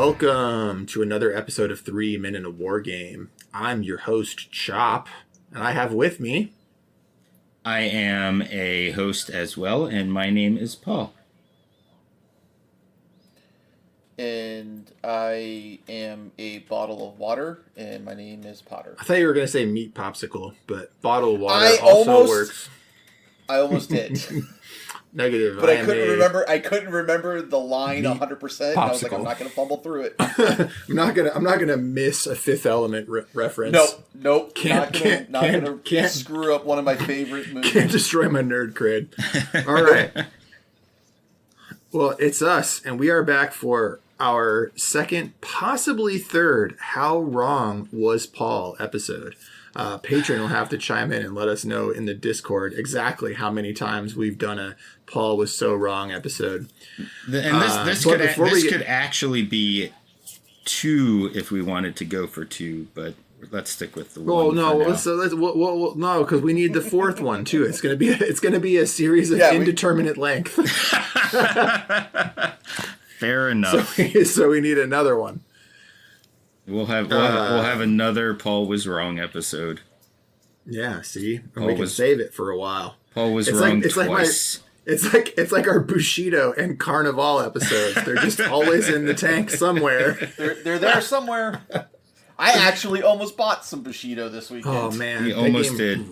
Welcome to another episode of 3 Men in a War Game. I'm your host, Chop, and I have with me... I am a host as well, and my name is Paul. And I am a bottle of water, and my name is Potter. I thought you were going to say meat popsicle, but bottle of water also works. I almost did. Negative. But I couldn't remember the line 100%. And I was like, I'm not going to fumble through it. I'm not gonna miss a Fifth Element reference. Nope. Can't screw up one of my favorite movies. Can't destroy my nerd cred. All right. Well, it's us, and we are back for our second, possibly third, How Wrong Was Paul episode. Patron will have to chime in and let us know in the Discord exactly how many times we've done a Paul was so wrong episode. And this could actually be 2 if we wanted to go for 2, but let's stick with the 1. Well, no, no, because we need the 4th one too. It's gonna be a series of indeterminate length. Fair enough. So we need another one. We'll have another Paul was wrong episode. Yeah, see, we can save it for a while. Paul was wrong twice. It's like our Bushido and Carnival episodes. They're just always in the tank somewhere. They're there somewhere. I actually almost bought some Bushido this weekend. Oh man, you almost did.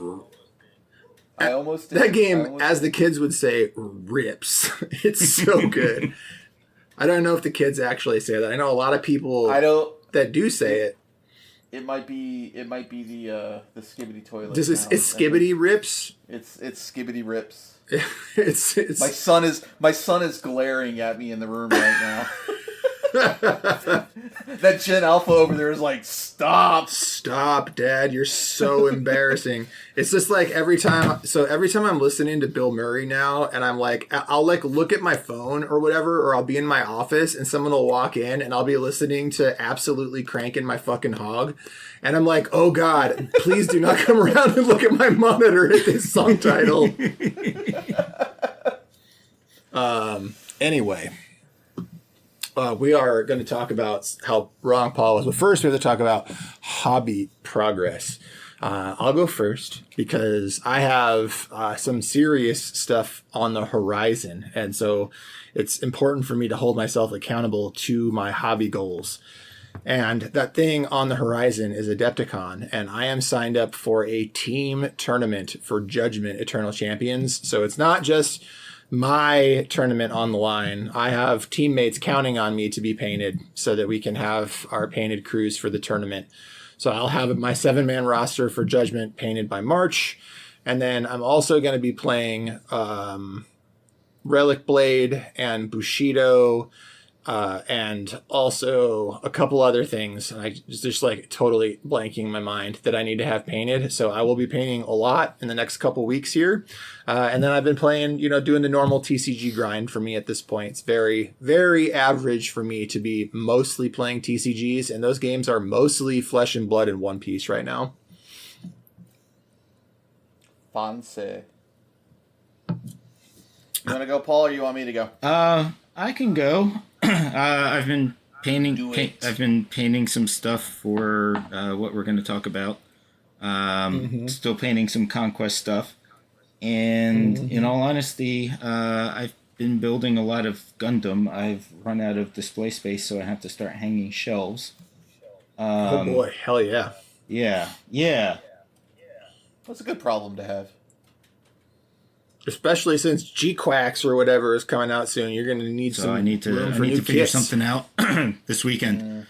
I almost did. That game, as the kids would say, rips. It's so good. I don't know if the kids actually say that. I know a lot of people that do say it. It might be the Skibidi toilet. It's Skibidi rips. It's Skibidi rips. It's my son is glaring at me in the room right now. That Gen Alpha over there is like, stop, Dad, you're so embarrassing. It's just like every time I'm listening to Bill Murray now, and I'm like, I'll like look at my phone or whatever, or I'll be in my office and someone will walk in and I'll be listening to Absolutely Cranking My Fucking Hog, and I'm like, oh God, please do not come around and look at my monitor at this song title. Anyway. We are going to talk about how wrong Paul was. But first, we have to talk about hobby progress. I'll go first because I have some serious stuff on the horizon. And so it's important for me to hold myself accountable to my hobby goals. And that thing on the horizon is Adepticon. And I am signed up for a team tournament for Judgment Eternal Champions. So it's not just my tournament on the line. I have teammates counting on me to be painted so that we can have our painted crews for the tournament. So I'll have my 7-man roster for Judgment painted by March. And then I'm also going to be playing Relic Blade and Bushido and also a couple other things. And I just like totally blanking my mind that I need to have painted. So I will be painting a lot in the next couple weeks here. And then I've been playing, doing the normal TCG grind for me at this point. It's very, very average for me to be mostly playing TCGs. And those games are mostly Flesh and Blood and One Piece right now. Fancy. You want to go, Paul, or you want me to go? I can go. I've been painting some stuff for what we're going to talk about. Still painting some Conquest stuff. And in all honesty, I've been building a lot of Gundam. I've run out of display space, so I have to start hanging shelves. Oh boy, hell yeah. Yeah. That's a good problem to have. Especially since G-Quacks or whatever is coming out soon, you're going to need some. I need to figure something out this weekend,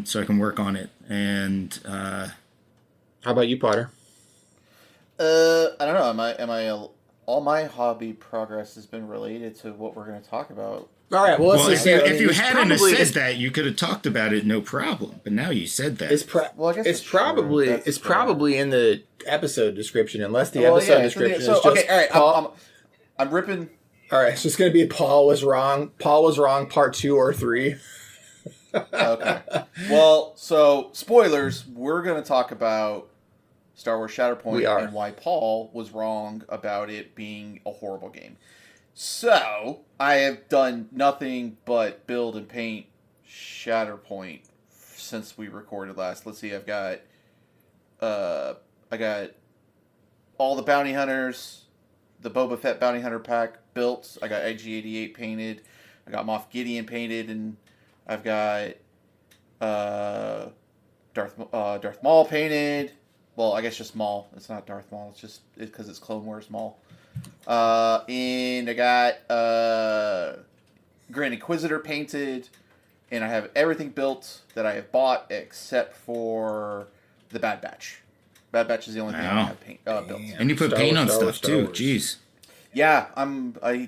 so I can work on it. And how about you, Potter? I don't know. All my hobby progress has been related to what we're going to talk about. All right. Well, if you hadn't said that, you could have talked about it, no problem. But now you said that. It's probably in the episode description, unless the episode description is just. Okay, all right. Paul. I'm ripping. All right, so it's going to be Paul was wrong. Paul was wrong, part 2 or 3. Okay. Well, so spoilers. We're going to talk about Star Wars Shatterpoint and why Paul was wrong about it being a horrible game. So I have done nothing but build and paint Shatterpoint since we recorded last. Let's see, I got all the bounty hunters, the Boba Fett bounty hunter pack built. I got IG-88 painted. I got Moff Gideon painted, and I've got Darth Maul painted. Well, I guess just Maul. It's not Darth Maul. It's just because it's Clone Wars Maul. And I got Grand Inquisitor painted, and I have everything built that I have bought except for the Bad Batch. Bad Batch is the only thing I have built. And you put paint on stuff too. Jeez. Yeah,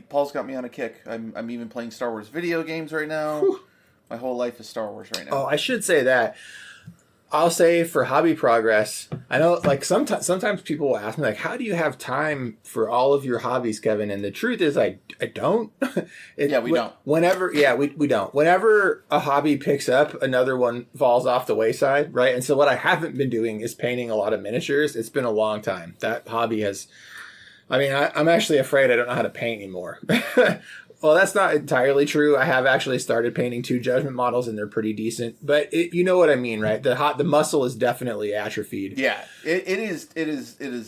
Paul's got me on a kick. I'm even playing Star Wars video games right now. Whew. My whole life is Star Wars right now. Oh, I should say that. I'll say for hobby progress, I know like sometimes people will ask me like, how do you have time for all of your hobbies, Kevin? And the truth is I don't. We don't. We don't. Whenever a hobby picks up, another one falls off the wayside, right? And so what I haven't been doing is painting a lot of miniatures. It's been a long time. That hobby has, I'm actually afraid I don't know how to paint anymore. Well, that's not entirely true. I have actually started painting 2 Judgment models, and they're pretty decent. But you know what I mean, right? The muscle is definitely atrophied. Yeah, it is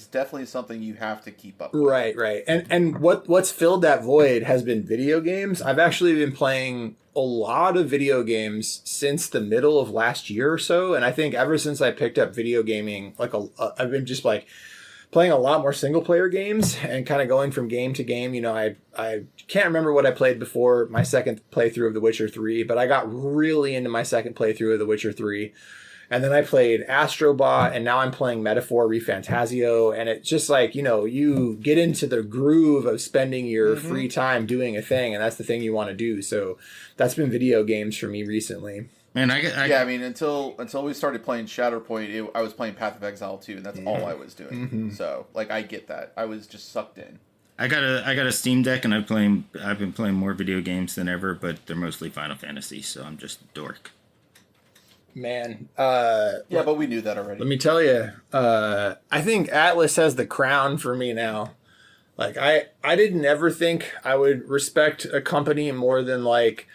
definitely something you have to keep up with. Right. And what's filled that void has been video games. I've actually been playing a lot of video games since the middle of last year or so, and I think ever since I picked up video gaming, I've been just like playing a lot more single player games and kind of going from game to game. You know, I can't remember what I played before my second playthrough of The Witcher 3, but I got really into my second playthrough of The Witcher 3. And then I played Astrobot, and now I'm playing Metaphor ReFantazio. And it's just like, you know, you get into the groove of spending your free time doing a thing, and that's the thing you want to do. So that's been video games for me recently. And until we started playing Shatterpoint, I was playing Path of Exile 2, and that's all I was doing. Mm-hmm. So, like, I get that. I was just sucked in. I got a Steam Deck, and I've been playing more video games than ever, but they're mostly Final Fantasy, so I'm just a dork. Man, but we knew that already. Let me tell you, I think Atlas has the crown for me now. Like, I didn't ever think I would respect a company more than like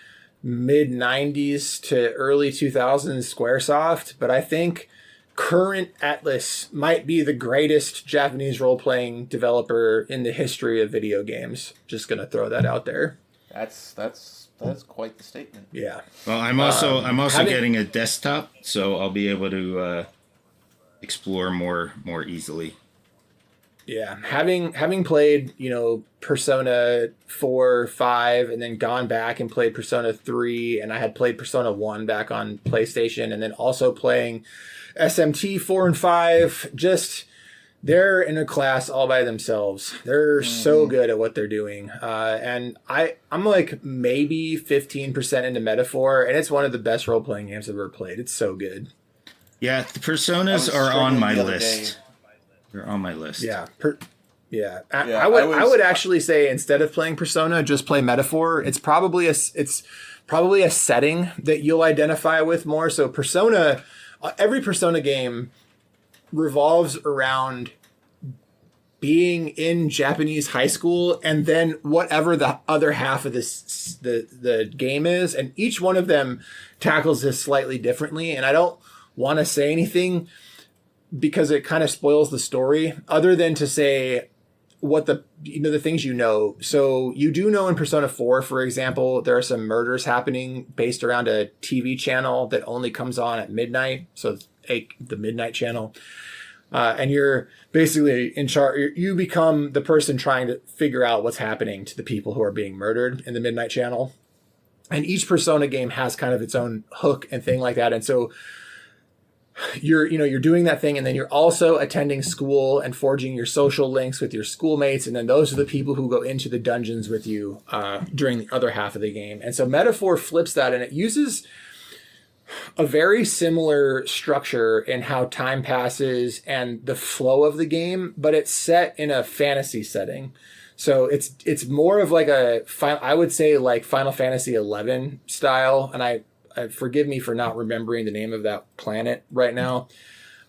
mid 90s to early 2000s Squaresoft, but I think current Atlas might be the greatest Japanese role-playing developer in the history of video games. Just gonna throw that out there. That's quite the statement. Yeah. Well, I'm also getting a desktop, so I'll be able to explore more easily. Yeah, having played, you know, Persona 4, 5, and then gone back and played Persona 3, and I had played Persona 1 back on PlayStation, and then also playing SMT 4 and 5, just they're in a class all by themselves. They're so good at what they're doing. And I'm like maybe 15% into Metaphor, and it's one of the best role-playing games I've ever played. It's so good. Yeah, the Personas are on my list. They're on my list. Yeah. I would actually say instead of playing Persona, just play Metaphor. It's probably a setting that you'll identify with more. So Persona, every Persona game revolves around being in Japanese high school and then whatever the other half of the game is, and each one of them tackles this slightly differently. And I don't want to say anything because it kind of spoils the story, other than to say what the things you know. So you do know in Persona 4, for example, there are some murders happening based around a TV channel that only comes on at midnight. So the Midnight Channel. And you're basically in charge. You become the person trying to figure out what's happening to the people who are being murdered in the Midnight Channel. And each Persona game has kind of its own hook and thing like that. And so you're doing that thing, and then you're also attending school and forging your social links with your schoolmates, and then those are the people who go into the dungeons with you during the other half of the game. And so Metaphor flips that, and it uses a very similar structure in how time passes and the flow of the game, but it's set in a fantasy setting. So it's more of like I would say like Final Fantasy 11 style, and I forgive me for not remembering the name of that planet right now.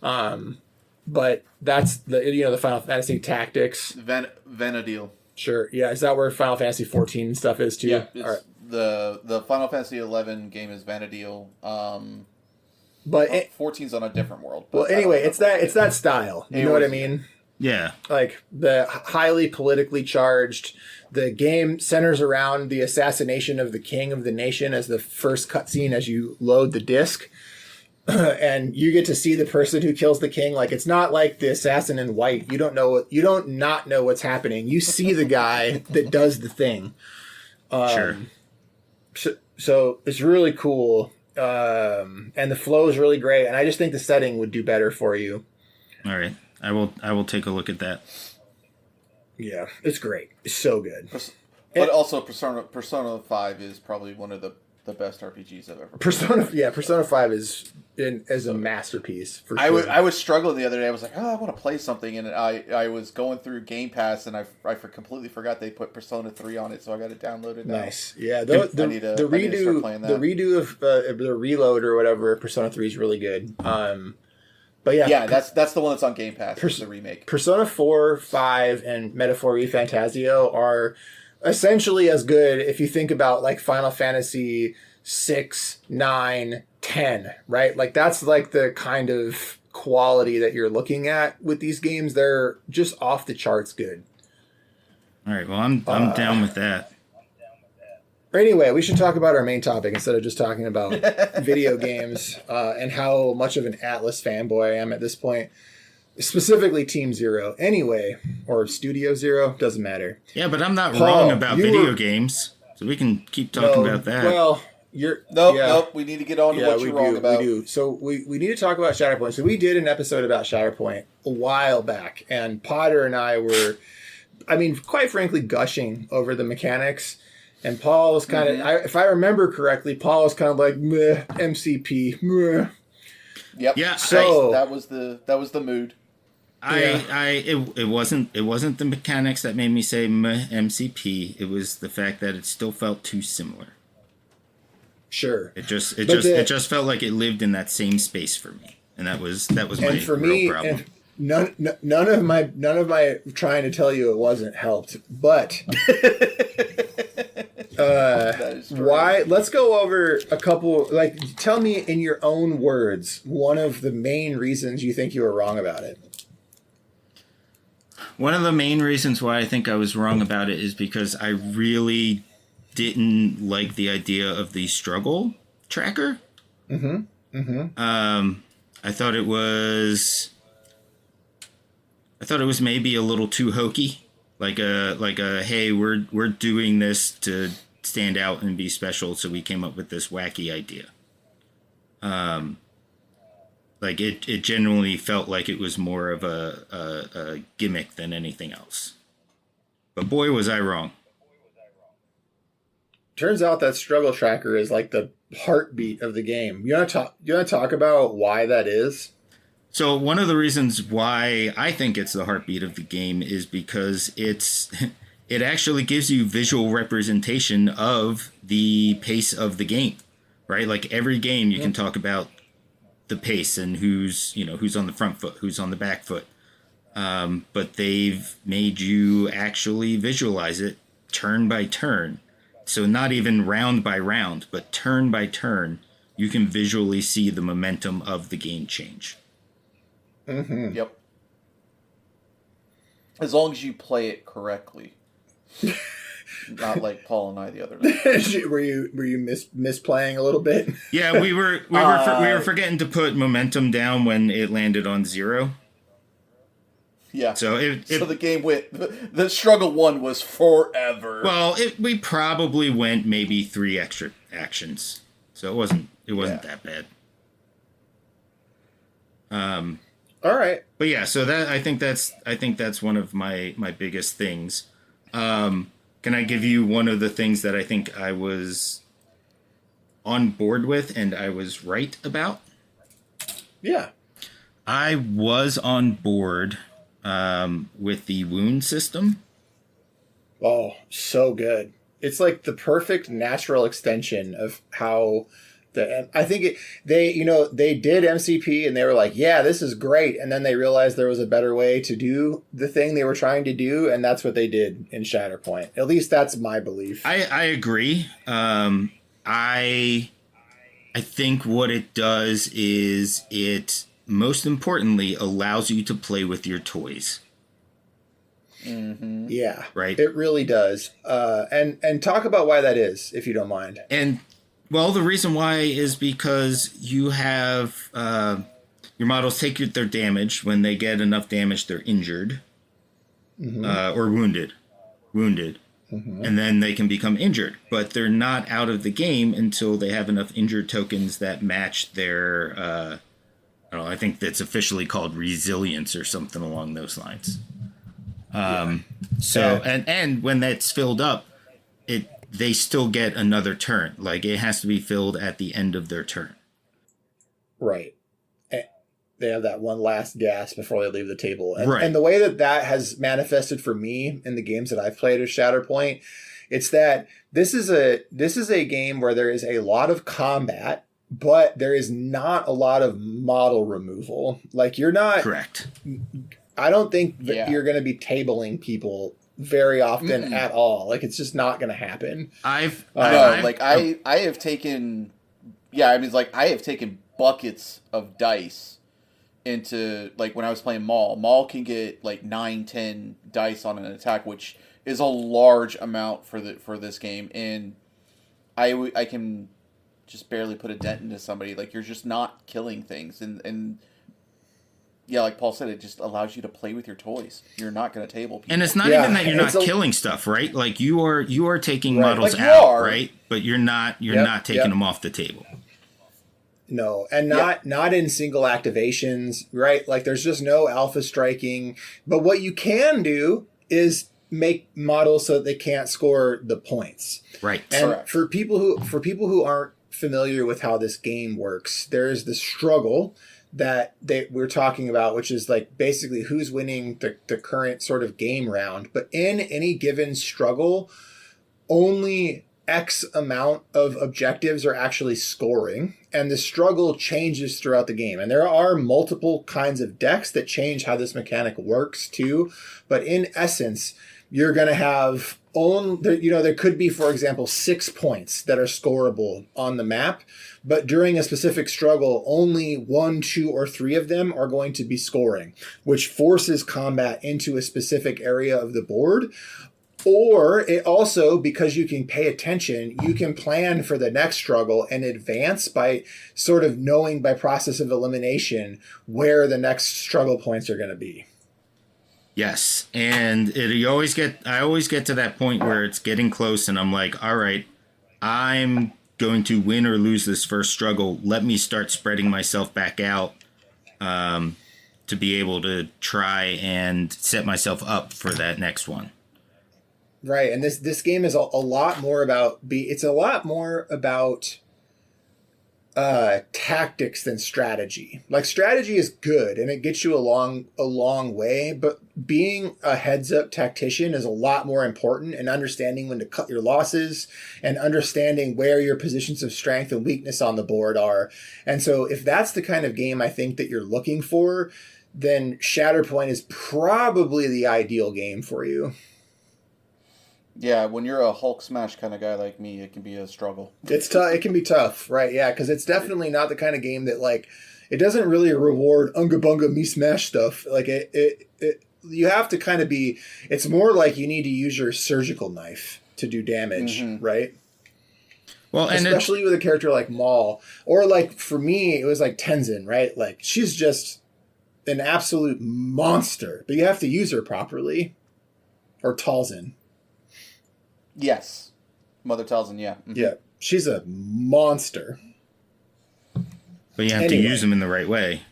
But that's the Final Fantasy Tactics. Vana'diel. Sure. Yeah. Is that where Final Fantasy 14 stuff is too? Yeah. It's the Final Fantasy 11 game is Vana'diel. But 14's on a different world. Well, but I don't anyway, remember. it's that style. You It know what I was- mean? Yeah. Like the highly politically charged. The game centers around the assassination of the king of the nation as the first cutscene as you load the disc. And you get to see the person who kills the king. Like, it's not like the assassin in white. You don't not know what's happening. You see the guy that does the thing. Sure. So it's really cool. And the flow is really great. And I just think the setting would do better for you. All right. I will take a look at that. Yeah, it's great. It's so good. But also, Persona 5 is probably one of the best RPGs I've ever played. Persona 5 is a masterpiece for sure. I was struggling the other day. I was like, oh, I want to play something, and I was going through Game Pass, and I completely forgot they put Persona 3 on it, so I got to download it now. Nice. Yeah, I the need to start redo playing the that. redo of the reload or whatever Persona 3 is really good. But yeah, Yeah, that's the one that's on Game Pass. It's the remake. Persona 4, 5, and Metaphor ReFantazio are essentially as good if you think about like Final Fantasy 6, 9, 10, right? Like that's like the kind of quality that you're looking at with these games. They're just off the charts good. All right. Well, I'm down with that. Anyway, we should talk about our main topic instead of just talking about video games and how much of an Atlas fanboy I am at this point. Specifically Team Zero. Anyway, or Studio Zero, doesn't matter. Yeah, but I'm not Paul, wrong about you video were- games, so we can keep talking about that. Well, you're... Nope. We need to get on to what you're wrong about. We do. So we need to talk about Shatterpoint. So we did an episode about Shatterpoint a while back, and Potter and I were, I mean, quite frankly, gushing over the mechanics. And Paul was kind of, if I remember correctly, Paul was kind of like, meh, MCP, meh. Yep. Yeah, So that was the mood. It wasn't the mechanics that made me say MCP. It was the fact that it still felt too similar. Sure. It just felt like it lived in that same space for me, and that was my And for real me, problem. and none of my trying to tell you it wasn't helped, but That is true. why? Let's go over a couple. Like, tell me in your own words one of the main reasons you think you were wrong about it. One of the main reasons why I think I was wrong about it is because I really didn't like the idea of the struggle tracker. I thought it was maybe a little too hokey, like a hey, we're doing this to stand out and be special, so we came up with this wacky idea. Like it genuinely felt like it was more of a gimmick than anything else. But boy, was I wrong. Turns out that struggle tracker is like the heartbeat of the game. You want to talk about why that is? So one of the reasons why I think it's the heartbeat of the game is because it actually gives you visual representation of the pace of the game, right? Like every game you can talk about the pace and who's on the front foot, who's on the back foot. But they've made you actually visualize it turn by turn. So not even round by round, but turn by turn, you can visually see the momentum of the game change. Yep. As long as you play it correctly. Not like Paul and I the other day. were you misplaying a little bit? Yeah, we were forgetting to put momentum down when it landed on 0. Yeah. So the game went. The struggle one was forever. Well, we probably went maybe 3 extra actions, so it wasn't that bad. All right. But yeah, so that I think that's one of my biggest things. Can I give you one of the things that I think I was on board with and I was right about? Yeah. I was on board with the wound system. Oh, so good. It's like the perfect natural extension of how And I think they did MCP and they were like, yeah, this is great. And then they realized there was a better way to do the thing they were trying to do. And that's what they did in Shatterpoint. At least that's my belief. I agree. I think what it does is it most importantly allows you to play with your toys. Mm-hmm. Yeah, right. It really does. And talk about why that is, if you don't mind. And well, the reason why is because you have your models take their damage. When they get enough damage, they're injured or wounded, and then they can become injured. But they're not out of the game until they have enough injured tokens that match their. I don't know. I think that's officially called resilience or something along those lines. So and when that's filled up, they still get another turn. Like it has to be filled at the end of their turn. Right. They have that one last gas before they leave the table. And, right. And the way that has manifested for me in the games that I've played of Shatterpoint, it's that this is a game where there is a lot of combat, but there is not a lot of model removal. Like you're not correct. I don't think that you're going to be tabling people very often at all. Like it's just not going to happen. I have taken buckets of dice into, like, when I was playing Maul. Maul can get like 9-10 dice on an attack, which is a large amount for this game, and I can just barely put a dent into somebody. Like you're just not killing things, and yeah, like Paul said, it just allows you to play with your toys. You're not going to table people. And it's not even that you're not killing stuff, right? Like you are taking models out, right? But you're not taking them off the table. No, and not in single activations, right? Like there's just no alpha striking. But what you can do is make models so that they can't score the points. Right. And correct. for people who aren't familiar with how this game works, there's the struggle that we're talking about, which is like basically who's winning the current sort of game round. But in any given struggle, only X amount of objectives are actually scoring, and the struggle changes throughout the game. And there are multiple kinds of decks that change how this mechanic works too. But in essence, you're going to have there could be, for example, 6 points that are scorable on the map, but during a specific struggle, only 1, 2, or 3 of them are going to be scoring, which forces combat into a specific area of the board. Or it also, because you can pay attention, you can plan for the next struggle and advance by sort of knowing by process of elimination where the next struggle points are going to be. Yes, and I always get to that point where it's getting close, and I'm like, all right, I'm going to win or lose this first struggle. Let me start spreading myself back out to be able to try and set myself up for that next one. Right, and this game is a lot more about tactics than strategy. Like strategy is good and it gets you a long way, but being a heads up tactician is a lot more important, and understanding when to cut your losses and understanding where your positions of strength and weakness on the board are. And so if that's the kind of game I think that you're looking for, then Shatterpoint is probably the ideal game for you. Yeah, when you're a Hulk smash kind of guy like me, it can be a struggle. It's tough. It can be tough, right? Yeah, because it's definitely not the kind of game that, like, it doesn't really reward unga bunga me smash stuff. Like it you have to kind of be. It's more like you need to use your surgical knife to do damage, right? Well, and especially with a character like Maul, or like for me, it was like Tenzin, right? Like she's just an absolute monster, but you have to use her properly, or Talzin. Yes. Mother Talzin, yeah. Mm-hmm. Yeah. She's a monster. But you have to use them in the right way,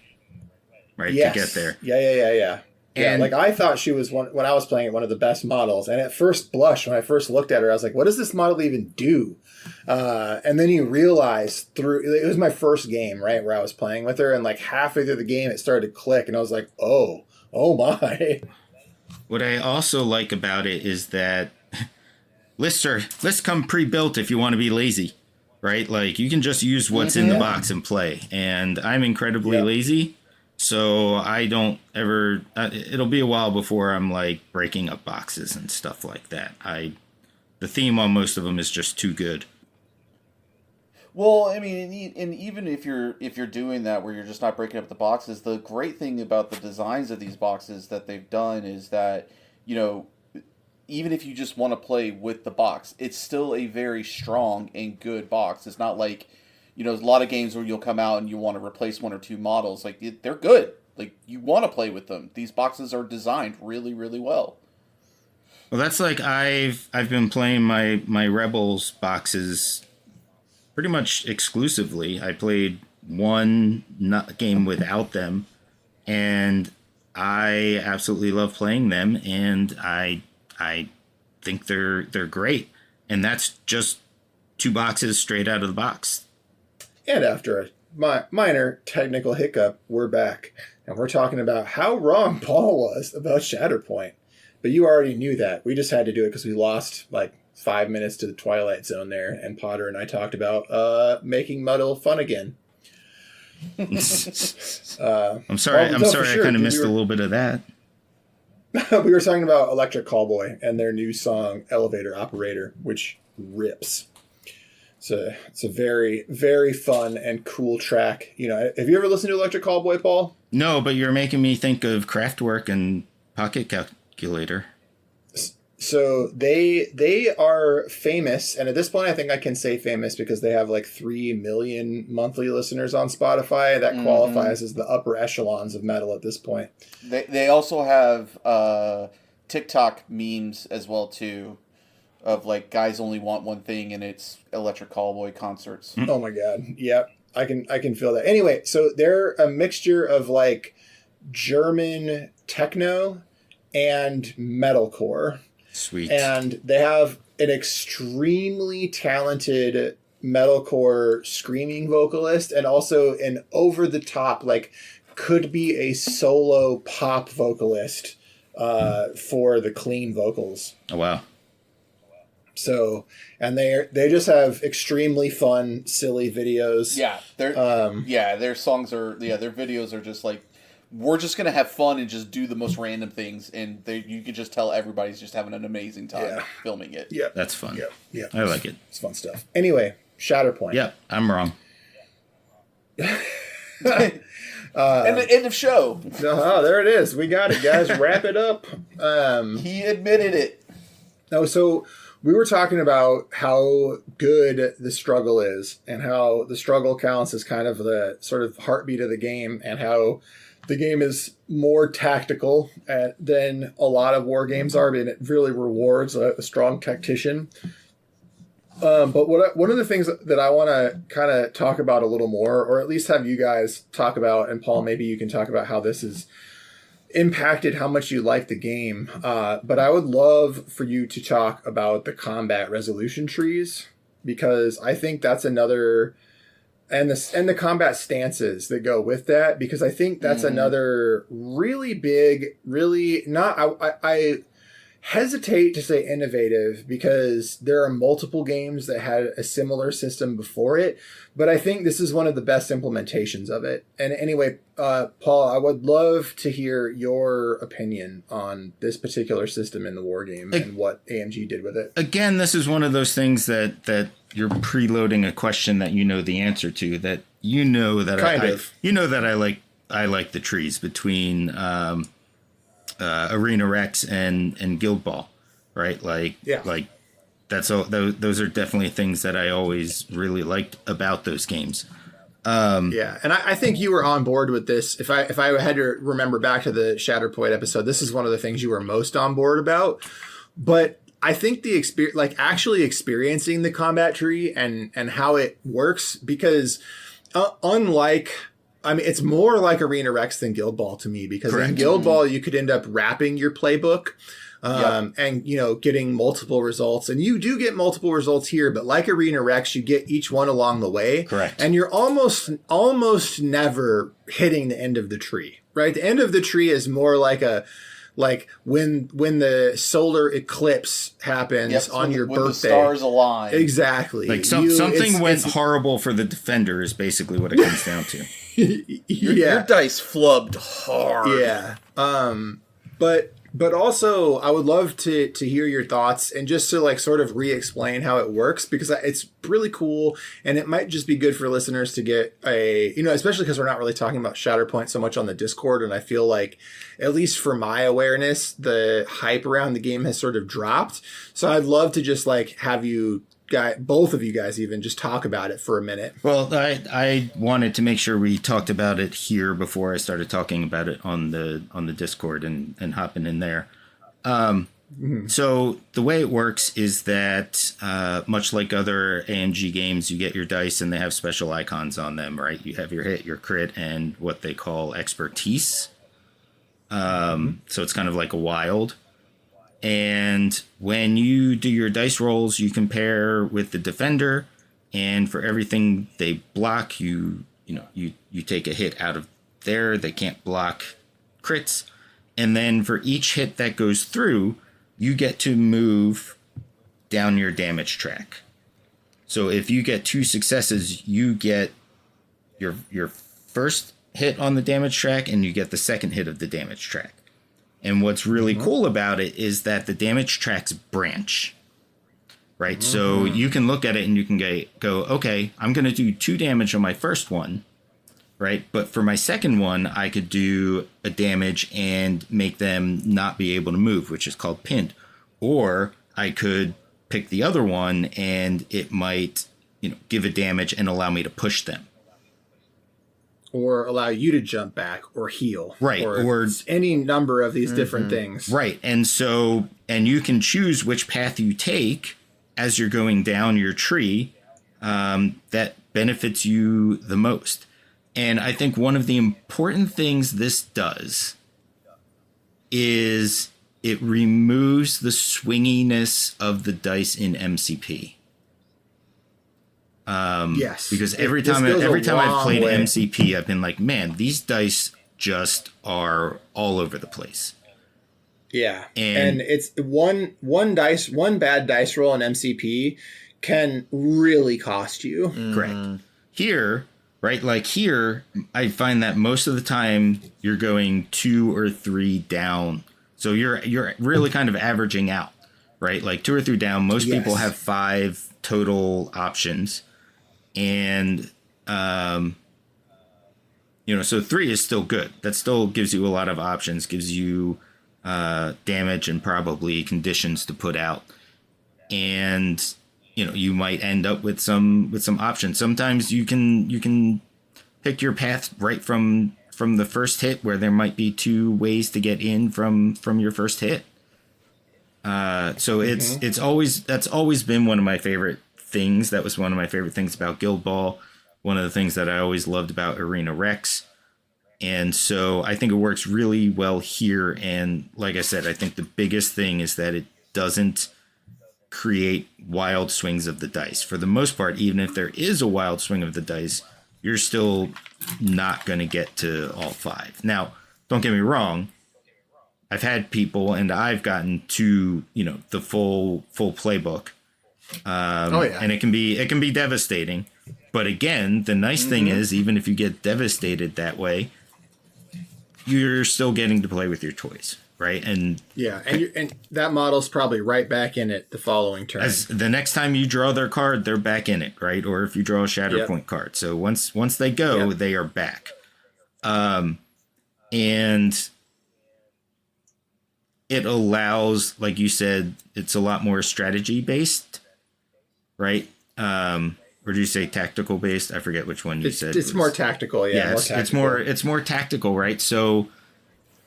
right, to get there. Yeah. And like I thought she was when I was playing it, one of the best models. And at first blush, when I first looked at her, I was like, what does this model even do? And then you realize it was my first game, right, where I was playing with her. And like halfway through the game, it started to click. And I was like, oh my. What I also like about it is that lists come pre-built if you want to be lazy, right? Like you can just use what's in the box and play. And I'm incredibly lazy, so I don't ever. It'll be a while before I'm like breaking up boxes and stuff like that. The theme on most of them is just too good. Well, I mean, and even if you're doing that, where you're just not breaking up the boxes, the great thing about the designs of these boxes that they've done is that, you know, even if you just want to play with the box, it's still a very strong and good box. It's not like, you know, there's a lot of games where you'll come out and you want to replace one or two models. Like they're good. Like you want to play with them. These boxes are designed really, really well. Well, that's like I've been playing my Rebels boxes pretty much exclusively. I played one game without them, and I absolutely love playing them, and I think they're great. And that's just 2 boxes straight out of the box. And after a minor technical hiccup, we're back. And we're talking about how wrong Paul was about Shatterpoint. But you already knew that. We just had to do it because we lost like 5 minutes to the Twilight Zone there. And Potter and I talked about making Muddle fun again. I'm sorry. I'm sorry. I kind of missed a little bit of that. We were talking about Electric Callboy and their new song, Elevator Operator, which rips. It's a very, very fun and cool track. You know, have you ever listened to Electric Callboy, Paul? No, but you're making me think of Kraftwerk and Pocket Calculator. So they are famous, and at this point I think I can say famous because they have like 3 million monthly listeners on Spotify. That qualifies as the upper echelons of metal at this point. They also have TikTok memes as well too, of like guys only want one thing, and it's Electric Callboy concerts. Oh my god. Yep. I can feel that. Anyway, so they're a mixture of like German techno and metalcore. Sweet. And they have an extremely talented metalcore screaming vocalist and also an over the top, like could be a solo pop vocalist for the clean vocals. Oh, wow. So, and they just have extremely fun, silly videos. Yeah, their songs are their videos are just like, we're just gonna have fun and just do the most random things, and you can just tell everybody's just having an amazing time filming it. Yeah, that's fun. Yeah, I like it. It's fun stuff. Anyway, Shatterpoint. Yeah, I'm wrong. And the end of show. Oh, there it is. We got it, guys. Wrap it up. He admitted it. No, so we were talking about how good the struggle is and how the struggle counts as kind of the sort of heartbeat of the game, and how the game is more tactical than a lot of war games are, and it really rewards a strong tactician. But one of the things that I want to kind of talk about a little more, or at least have you guys talk about, and Paul, maybe you can talk about how this has impacted how much you like the game. But I would love for you to talk about the combat resolution trees, because I think that's another... And the combat stances that go with that, because I think that's another really big, really not. I hesitate to say innovative because there are multiple games that had a similar system before it, but I think this is one of the best implementations of it. And anyway, Paul, I would love to hear your opinion on this particular system in the war game and what AMG did with it. Again, this is one of those things that you're preloading a question that you know the answer to, that you know that I like the trees between Arena Rex and Guild Ball, right? Like that's all. Those are definitely things that I always really liked about those games. And I think you were on board with this. If I had to remember back to the Shatterpoint episode, this is one of the things you were most on board about. But I think the experience, like actually experiencing the combat tree and how it works, because it's more like Arena Rex than Guild Ball to me, because in Guild Ball you could end up wrapping your playbook and, you know, getting multiple results, and you do get multiple results here, but like Arena Rex, you get each one along the way. Correct. And you're almost never hitting the end of the tree, right? The end of the tree is more like like when the solar eclipse happens Yep, on your when birthday. the stars align. Exactly. Like something went horrible for the defender is basically what it comes down to. Your dice flubbed hard. Yeah. But also, I would love to hear your thoughts and just to like sort of re-explain how it works, because it's really cool and it might just be good for listeners to get especially because we're not really talking about Shatterpoint so much on the Discord, and I feel like, at least for my awareness, the hype around the game has sort of dropped. So I'd love to just like have you both of you guys even just talk about it for a minute. Well, I wanted to make sure we talked about it here before I started talking about it on the Discord and hopping in there. So the way it works is that much like other AMG games, you get your dice and they have special icons on them, right? You have your hit, your crit, and what they call expertise. So it's kind of like a wild. And when you do your dice rolls, you compare with the defender, and for everything they block, you take a hit out of there. They can't block crits. And then for each hit that goes through, you get to move down your damage track. So if you get 2 successes, you get your first hit on the damage track, and you get the second hit of the damage track. And what's really cool about it is that the damage tracks branch, right? So you can look at it and you can go, okay, I'm going to do 2 damage on my first one, right? But for my second one, I could do a damage and make them not be able to move, which is called pinned. Or I could pick the other one and it might, give a damage and allow me to push them. Or allow you to jump back or heal. Right. Or any number of these different things. Right. And you can choose which path you take as you're going down your tree that benefits you the most. And I think one of the important things this does is it removes the swinginess of the dice in MCP. Yes, because every time I've played MCP, I've been like, man, these dice just are all over the place. Yeah, and it's one bad dice roll in MCP can really cost you. Correct. Here, right? Like here, I find that most of the time you're going 2 or 3 down, so you're really kind of averaging out, right? Like 2 or 3 down. Most people have 5 total options. And, so 3 is still good. That still gives you a lot of options, gives you damage and probably conditions to put out. And, you might end up with some options. Sometimes you can pick your path right from the first hit, where there might be 2 ways to get in from your first hit. So that's always been one of my favorite things. That was one of my favorite things about Guild Ball. One of the things that I always loved about Arena Rex. And so I think it works really well here. And like I said, I think the biggest thing is that it doesn't create wild swings of the dice. For the most part, even if there is a wild swing of the dice, you're still not going to get to all 5. Now, don't get me wrong. I've had people, and I've gotten to, the full playbook. And it can be devastating. But again, the nice thing is, even if you get devastated that way, you're still getting to play with your toys, right? And yeah, and that model's probably right back in it the following turn. As the next time you draw their card, they're back in it, right? Or if you draw a Shatterpoint card, so once they go, they are back. And it allows, like you said, it's a lot more strategy based, right? Or do you say tactical based? I forget which one you said. It's more tactical, yeah. It's more tactical, right? So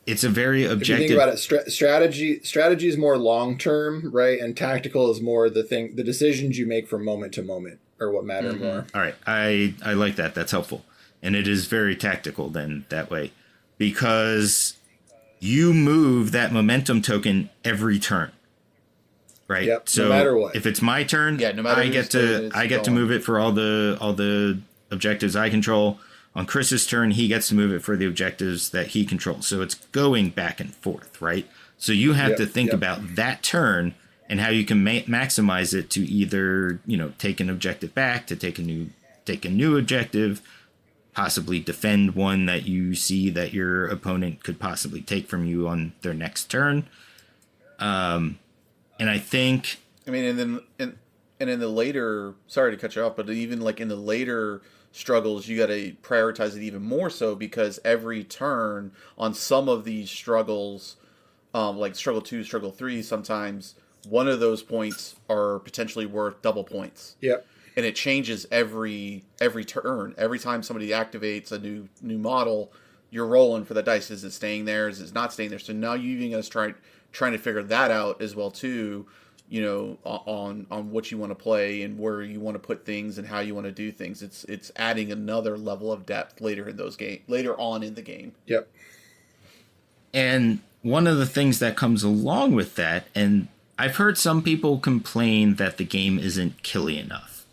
it's a very objective. If you think about it, strategy is more long term, right? And tactical is more the decisions you make from moment to moment are what matter more. All right, I like that. That's helpful, and it is very tactical then that way, because you move that momentum token every turn. Right. Yep, so no matter what. If it's my turn, no matter I get to move it for all the objectives I control. On Chris's turn, he gets to move it for the objectives that he controls. So it's going back and forth, right? So you have to think about that turn and how you can maximize it to either, take an objective back, to take a new objective, possibly defend one that you see that your opponent could possibly take from you on their next turn. And I think, and then in the later, sorry to cut you off, but even like in the later struggles, you got to prioritize it even more so, because every turn on some of these struggles, like struggle 2, struggle 3, sometimes one of those points are potentially worth double points. Yep. And it changes every turn. Every time somebody activates a new model, you're rolling for the dice. Is it staying there? Is it not staying there? So now you even got to trying to figure that out as well too. On what you want to play and where you want to put things and how you want to do things. It's adding another level of depth later on in the game. Yep. And one of the things that comes along with that, and I've heard some people complain that the game isn't killy enough.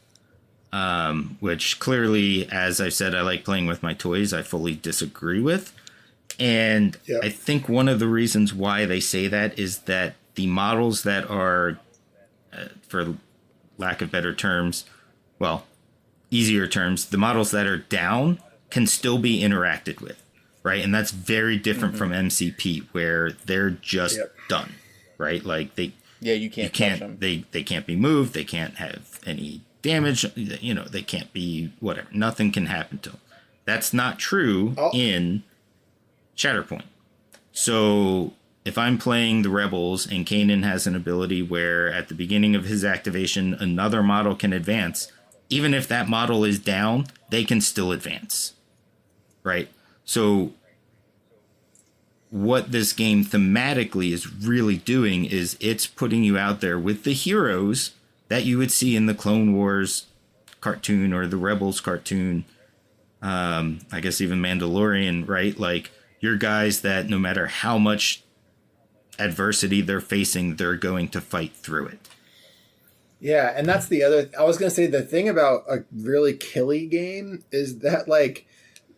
Which clearly, as I've said, I like playing with my toys. I fully disagree with. And I think one of the reasons why they say that is that the models that are, for lack of better terms, easier terms, the models that are down can still be interacted with, right? And that's very different from MCP, where they're just done, right? Like you can't touch them. They can't be moved. They can't have any damage. They can't be whatever. Nothing can happen to them. That's not true in Shatterpoint. So if I'm playing the Rebels and Kanan has an ability where at the beginning of his activation, another model can advance, even if that model is down, they can still advance, right? So what this game thematically is really doing is it's putting you out there with the heroes that you would see in the Clone Wars cartoon or the Rebels cartoon, I guess even Mandalorian, right? Like, you're guys that no matter how much adversity they're facing, they're going to fight through it. Yeah, and that's the other... I was going to say, the thing about a really killy game is that, like,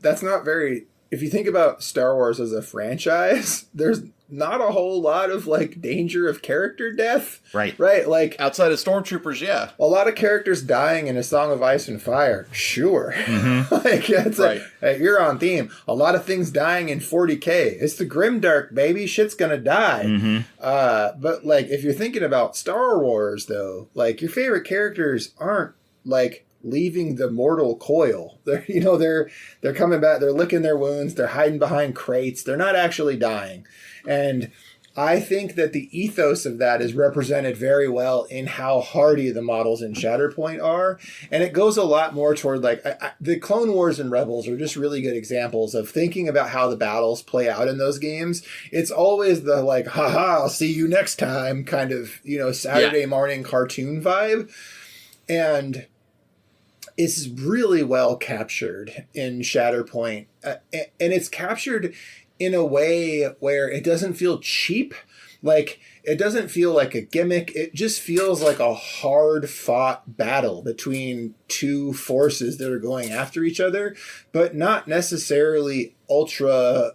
that's not very... If you think about Star Wars as a franchise, there's not a whole lot of, like, danger of character death. Right. Right? Like, outside of Stormtroopers, yeah. A lot of characters dying in A Song of Ice and Fire. Sure. Mm-hmm. Like, it's right. You're on theme. A lot of things dying in 40K. It's the Grimdark, baby. Shit's gonna die. Mm-hmm. But, like, if you're thinking about Star Wars, though, like, your favorite characters aren't, like, leaving the mortal coil. They're coming back. They're licking their wounds. They're hiding behind crates. They're not actually dying. And I think that the ethos of that is represented very well in how hardy the models in Shatterpoint are. And it goes a lot more toward, like, the Clone Wars and Rebels are just really good examples of thinking about how the battles play out in those games. It's always the, like, haha, I'll see you next time kind of, Saturday morning cartoon vibe. And it's really well captured in Shatterpoint. And it's captured in a way where it doesn't feel cheap. Like, it doesn't feel like a gimmick. It just feels like a hard-fought battle between two forces that are going after each other, but not necessarily ultra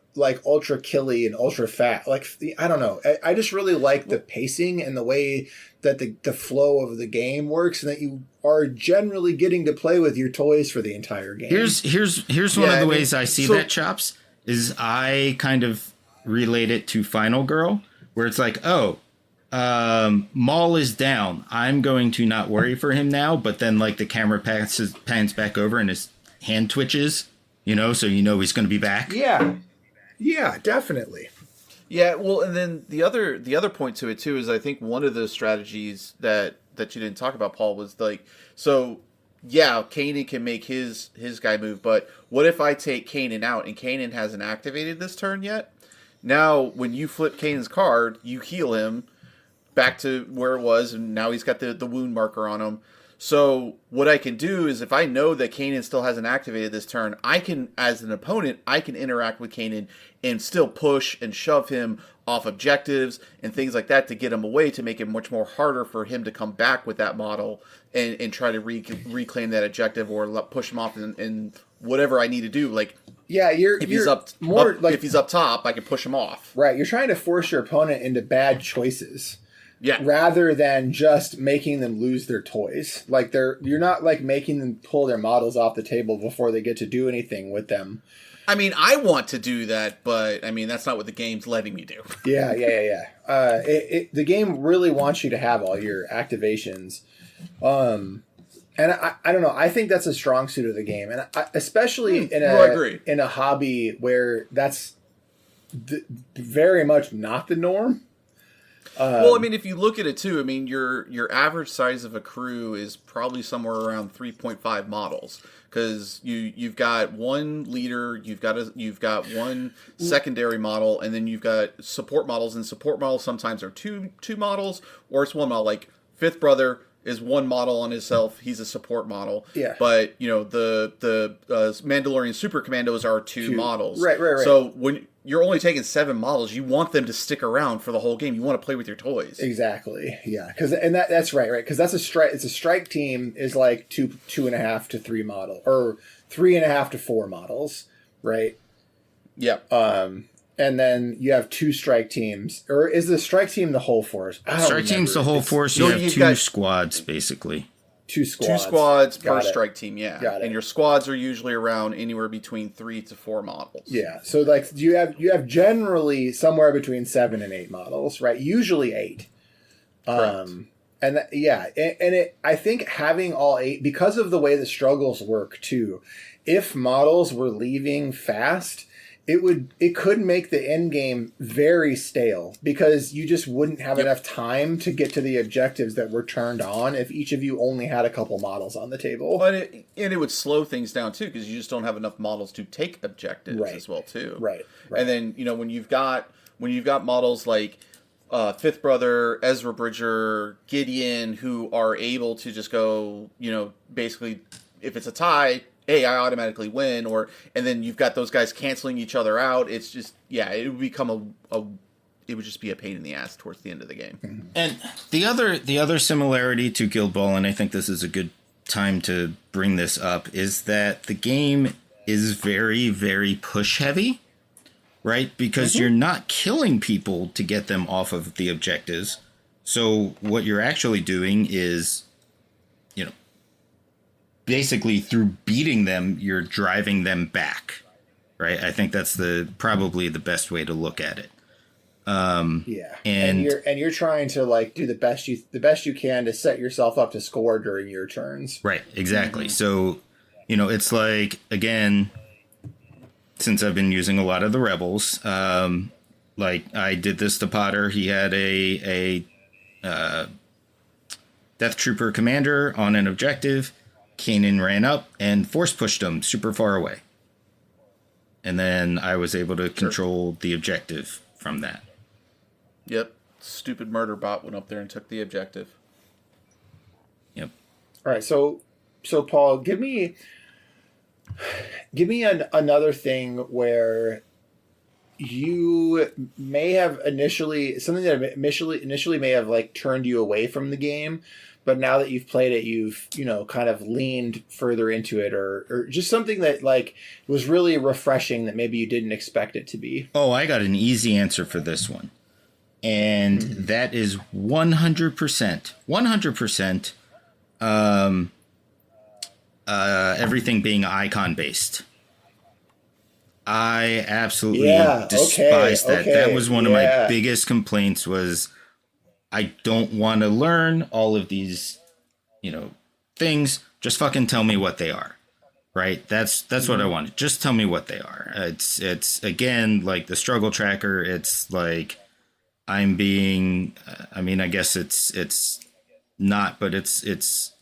killy and ultra fat. Like, I don't know. I just really like the pacing and the way that the flow of the game works, and that you are generally getting to play with your toys for the entire game. Here's one of the ways I see that, Chops, is I kind of relate it to Final Girl, where it's like, Maul is down. I'm going to not worry for him now, but then, like, the camera pans back over and his hand twitches, so he's going to be back. Yeah, definitely. Yeah, well, and then the other point to it too is I think one of the strategies that you didn't talk about, Paul, was like, so yeah, Kanan can make his guy move, but what if I take Kanan out and Kanan hasn't activated this turn yet? Now, when you flip Kanan's card, you heal him back to where it was, and now he's got the wound marker on him. So what I can do is if I know that Kanan still hasn't activated this turn, I can, as an opponent, I can interact with Kanan and still push and shove him off objectives and things like that to get him away, to make it much more harder for him to come back with that model and try to reclaim that objective, or push him off in whatever I need to do. Like, Yeah, if he's up if he's up top, I can push him off. Right, you're trying to force your opponent into bad choices. Yeah. Rather than just making them lose their toys. Like you're not like making them pull their models off the table before they get to do anything with them. I mean, I want to do that, but I mean, that's not what the game's letting me do. Yeah. The game really wants you to have all your activations. And I don't know. I think that's a strong suit of the game, and especially in a hobby where that's very much not the norm. Well, I mean, if you look at it too, I mean, your average size of a crew is probably somewhere around 3.5 models, because you've got one leader, you've got one secondary model, and then you've got support models, and support models sometimes are two models, or it's one model. Like Fifth Brother is one model on himself; he's a support model. Yeah. But the Mandalorian Super Commandos are two models. Right. So when you're only taking 7 models, you want them to stick around for the whole game. You want to play with your toys. Exactly. Yeah. That's right. Because that's a strike. It's a strike team is like 2.5 to 3 model, or 3.5 to 4 models. Right. Yep. And then you have 2 strike teams, or is the strike team the whole force? Strike team's the whole force. You have 2 squads, basically. 2 squads. 2 squads per strike team, yeah. Got it. And your squads are usually around anywhere between 3 to 4 models. Yeah. So like you have generally somewhere between 7 and 8 models, right? Usually 8. Correct. I think having all 8, because of the way the struggles work too, if models were leaving fast, it could make the end game very stale, because you just wouldn't have enough time to get to the objectives that were turned on if each of you only had a couple models on the table. But it would slow things down too, because you just don't have enough models to take objectives as well too. Right. And then when you've got models like Fifth Brother, Ezra Bridger, Gideon, who are able to just go, basically, if it's a tie, hey, I automatically win, and then you've got those guys canceling each other out. It's just, it would become it would just be a pain in the ass towards the end of the game. Mm-hmm. And the other similarity to Guild Ball, and I think this is a good time to bring this up, is that the game is very, very push heavy, right? Because you're not killing people to get them off of the objectives. So what you're actually doing is, basically through beating them, you're driving them back, right? I think that's probably the best way to look at it. And you're trying to like do the best you can to set yourself up to score during your turns. Right, exactly. So, it's like, again, since I've been using a lot of the rebels, like I did this to Potter. He had a Death Trooper commander on an objective. Kanan ran up and force pushed him super far away. And then I was able to control the objective from that. Yep. Stupid murder bot went up there and took the objective. Yep. All right. So Paul, give me another thing where you may have initially may have like turned you away from the game, but now that you've played it, you've, kind of leaned further into it, or just something that like was really refreshing that maybe you didn't expect it to be. Oh, I got an easy answer for this one. And that is 100%, everything being icon based. I absolutely despise that. That was one of my biggest complaints, was I don't want to learn all of these, things. Just fucking tell me what they are. Right? That's what I wanted. Just tell me what they are. It's again, like the struggle tracker. It's like I'm being, I guess it's not, but it's,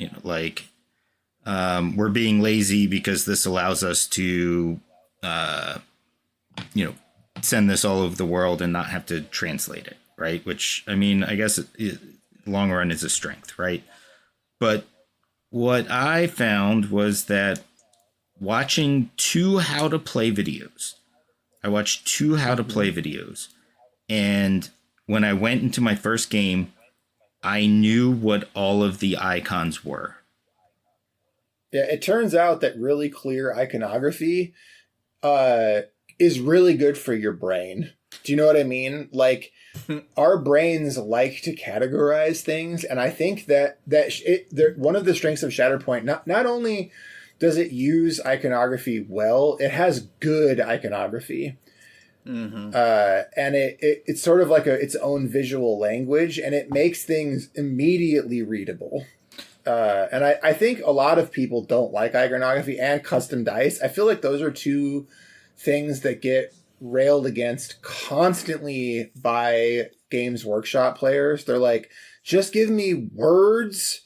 we're being lazy because this allows us to, send this all over the world and not have to translate it. Right. Which, I guess long run is a strength. Right. But what I found was that watching two how to play videos. I watched two how to play videos. And when I went into my first game, I knew what all of the icons were. Yeah, it turns out that really clear iconography is really good for your brain. Do you know what I mean? Like, our brains like to categorize things, and I think that one of the strengths of Shatterpoint, not only does it use iconography well, it has good iconography. And it's sort of like its own visual language, and it makes things immediately readable. And I think a lot of people don't like iconography and custom dice. I feel like those are two things that get railed against constantly by Games Workshop players. They're like, just give me words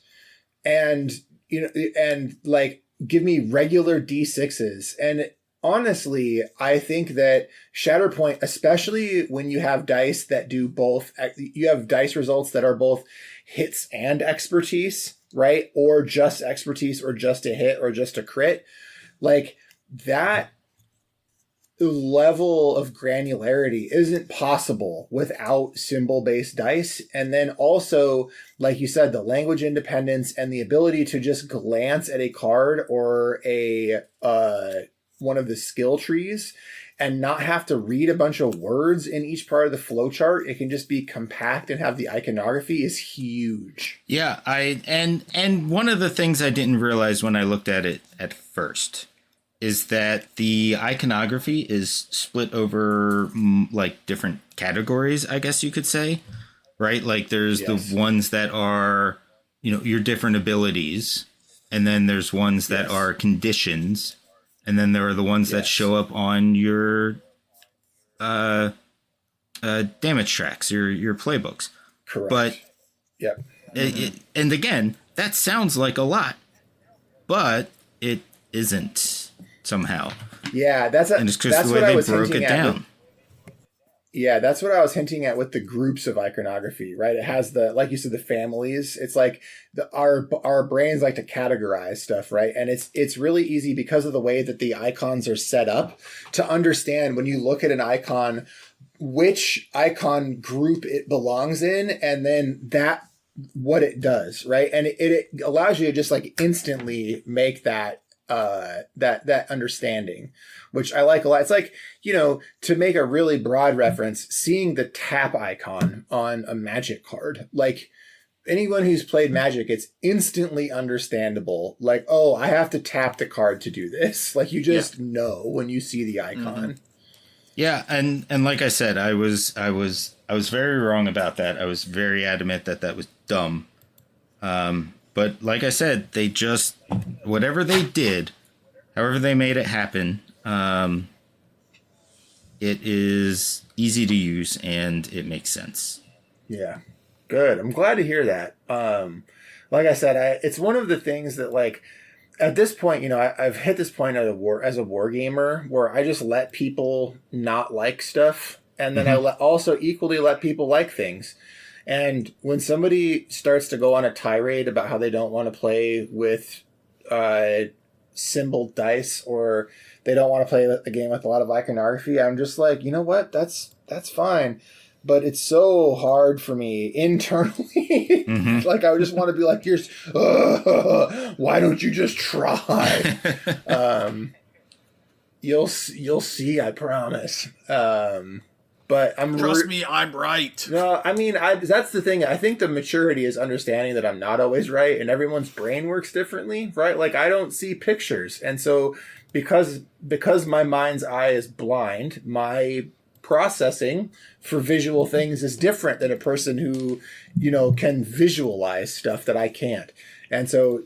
and, and like, give me regular D6s. And honestly, I think that Shatterpoint, especially when you have dice that do both, you have dice results that are both hits and expertise, right? Or just expertise, or just a hit, or just a crit. Like, that level of granularity isn't possible without symbol-based dice. And then also, like you said, the language independence and the ability to just glance at a card or a one of the skill trees and not have to read a bunch of words in each part of the flowchart. It can just be compact and have the iconography is huge. Yeah, and one of the things I didn't realize when I looked at it at first is that the iconography is split over like different categories, I guess you could say, right? Like there's the ones that are, your different abilities, and then there's ones that are conditions, and then there are the ones that show up on your damage tracks, your playbooks. Correct. But and again, that sounds like a lot, but it isn't. Somehow, yeah, that's the way they broke it down. That's what I was hinting at with the groups of iconography, right? It has like you said, the families. It's like our brains like to categorize stuff, right? And it's really easy because of the way that the icons are set up to understand when you look at an icon, which icon group it belongs in, and then what it does, right? And it allows you to just like instantly make that understanding, which I like a lot. It's like, to make a really broad reference, seeing the tap icon on a Magic card, like anyone who's played Magic, it's instantly understandable. Like, oh, I have to tap the card to do this. Like, you just know when you see the icon. Yeah. And like I said, I was very wrong about that. I was very adamant that was dumb. But like I said, they just, whatever they did, however they made it happen, it is easy to use and it makes sense. Yeah, good. I'm glad to hear that. Like I said, it's one of the things that, like, at this point, I've hit this point as a war gamer where I just let people not like stuff, and then I also equally let people like things. And when somebody starts to go on a tirade about how they don't want to play with symbol dice, or they don't want to play a game with a lot of iconography, I'm just like, you know what? That's fine. But it's so hard for me internally. Like, I just want to be like, why don't you just try? You'll see, I promise. But trust me, I'm right. No, I mean, that's the thing. I think the maturity is understanding that I'm not always right, and everyone's brain works differently, right? Like, I don't see pictures, and so because my mind's eye is blind, my processing for visual things is different than a person who, can visualize stuff that I can't. And so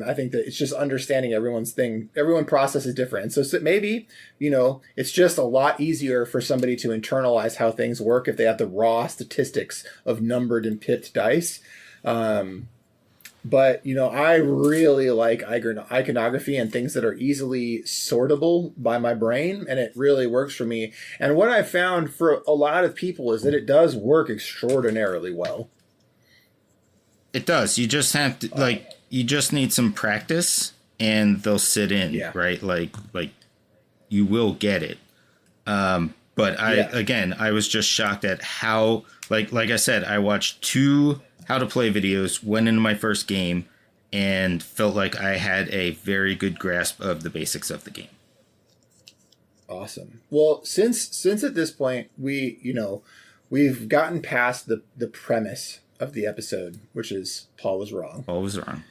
I think that it's just understanding everyone's thing. Everyone processes different. And so maybe, it's just a lot easier for somebody to internalize how things work if they have the raw statistics of numbered and pipped dice. But, I really like iconography and things that are easily sortable by my brain, and it really works for me. And what I found for a lot of people is that it does work extraordinarily well. It does. You just have to you just need some practice, and they'll sit in. Yeah. Right. Like you will get it. But I was just shocked at how like I said, I watched 2 how to play videos, went into my first game, and felt like I had a very good grasp of the basics of the game. Awesome. Well, since at this point we've gotten past the premise of the episode, which is Paul was wrong. Paul was wrong.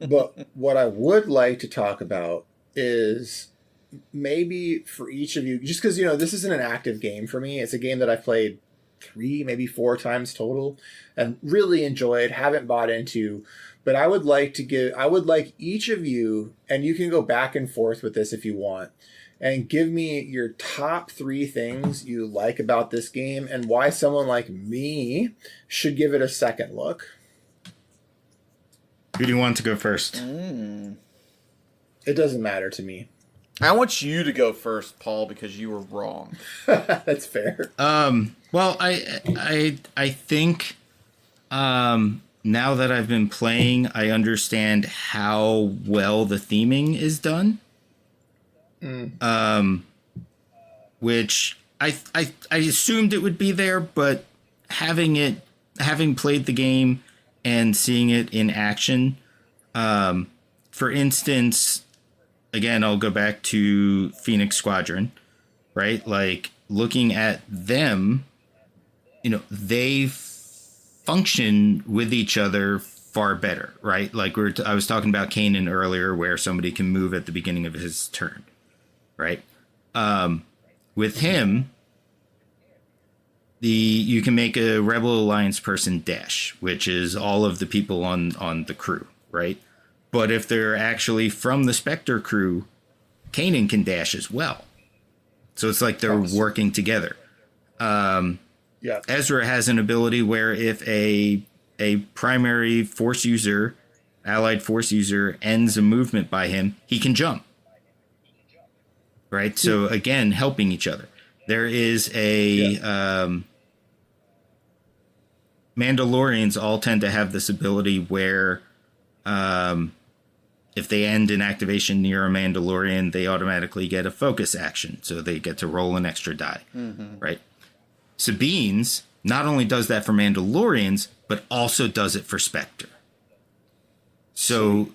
But what I would like to talk about is maybe for each of you, just because this isn't an active game for me. It's a game that I've played 3, maybe 4 times total, and really enjoyed. Haven't bought into, but I would like each of you, and you can go back and forth with this if you want, and give me your top 3 things you like about this game and why someone like me should give it a second look. Who do you want to go first? It doesn't matter to me. I want you to go first, Paul, because you were wrong. That's fair. Well, I think now that I've been playing, I understand how well the theming is done. Which I assumed it would be there, but having played the game and seeing it in action, for instance, again, I'll go back to Phoenix Squadron, right? Like looking at them, they function with each other far better, right? Like I was talking about Kanan earlier, where somebody can move at the beginning of his turn, right? With him, you can make a Rebel Alliance person dash, which is all of the people on the crew, right? But if they're actually from the Spectre crew, Kanan can dash as well. So it's like they're working together. Ezra has an ability where if a primary force user, allied force user, ends a movement by him, he can jump. Right? So again, helping each other. There is Mandalorians all tend to have this ability where if they end an activation near a Mandalorian, they automatically get a focus action. So they get to roll an extra die. Right? Sabine's not only does that for Mandalorians, but also does it for Spectre. So,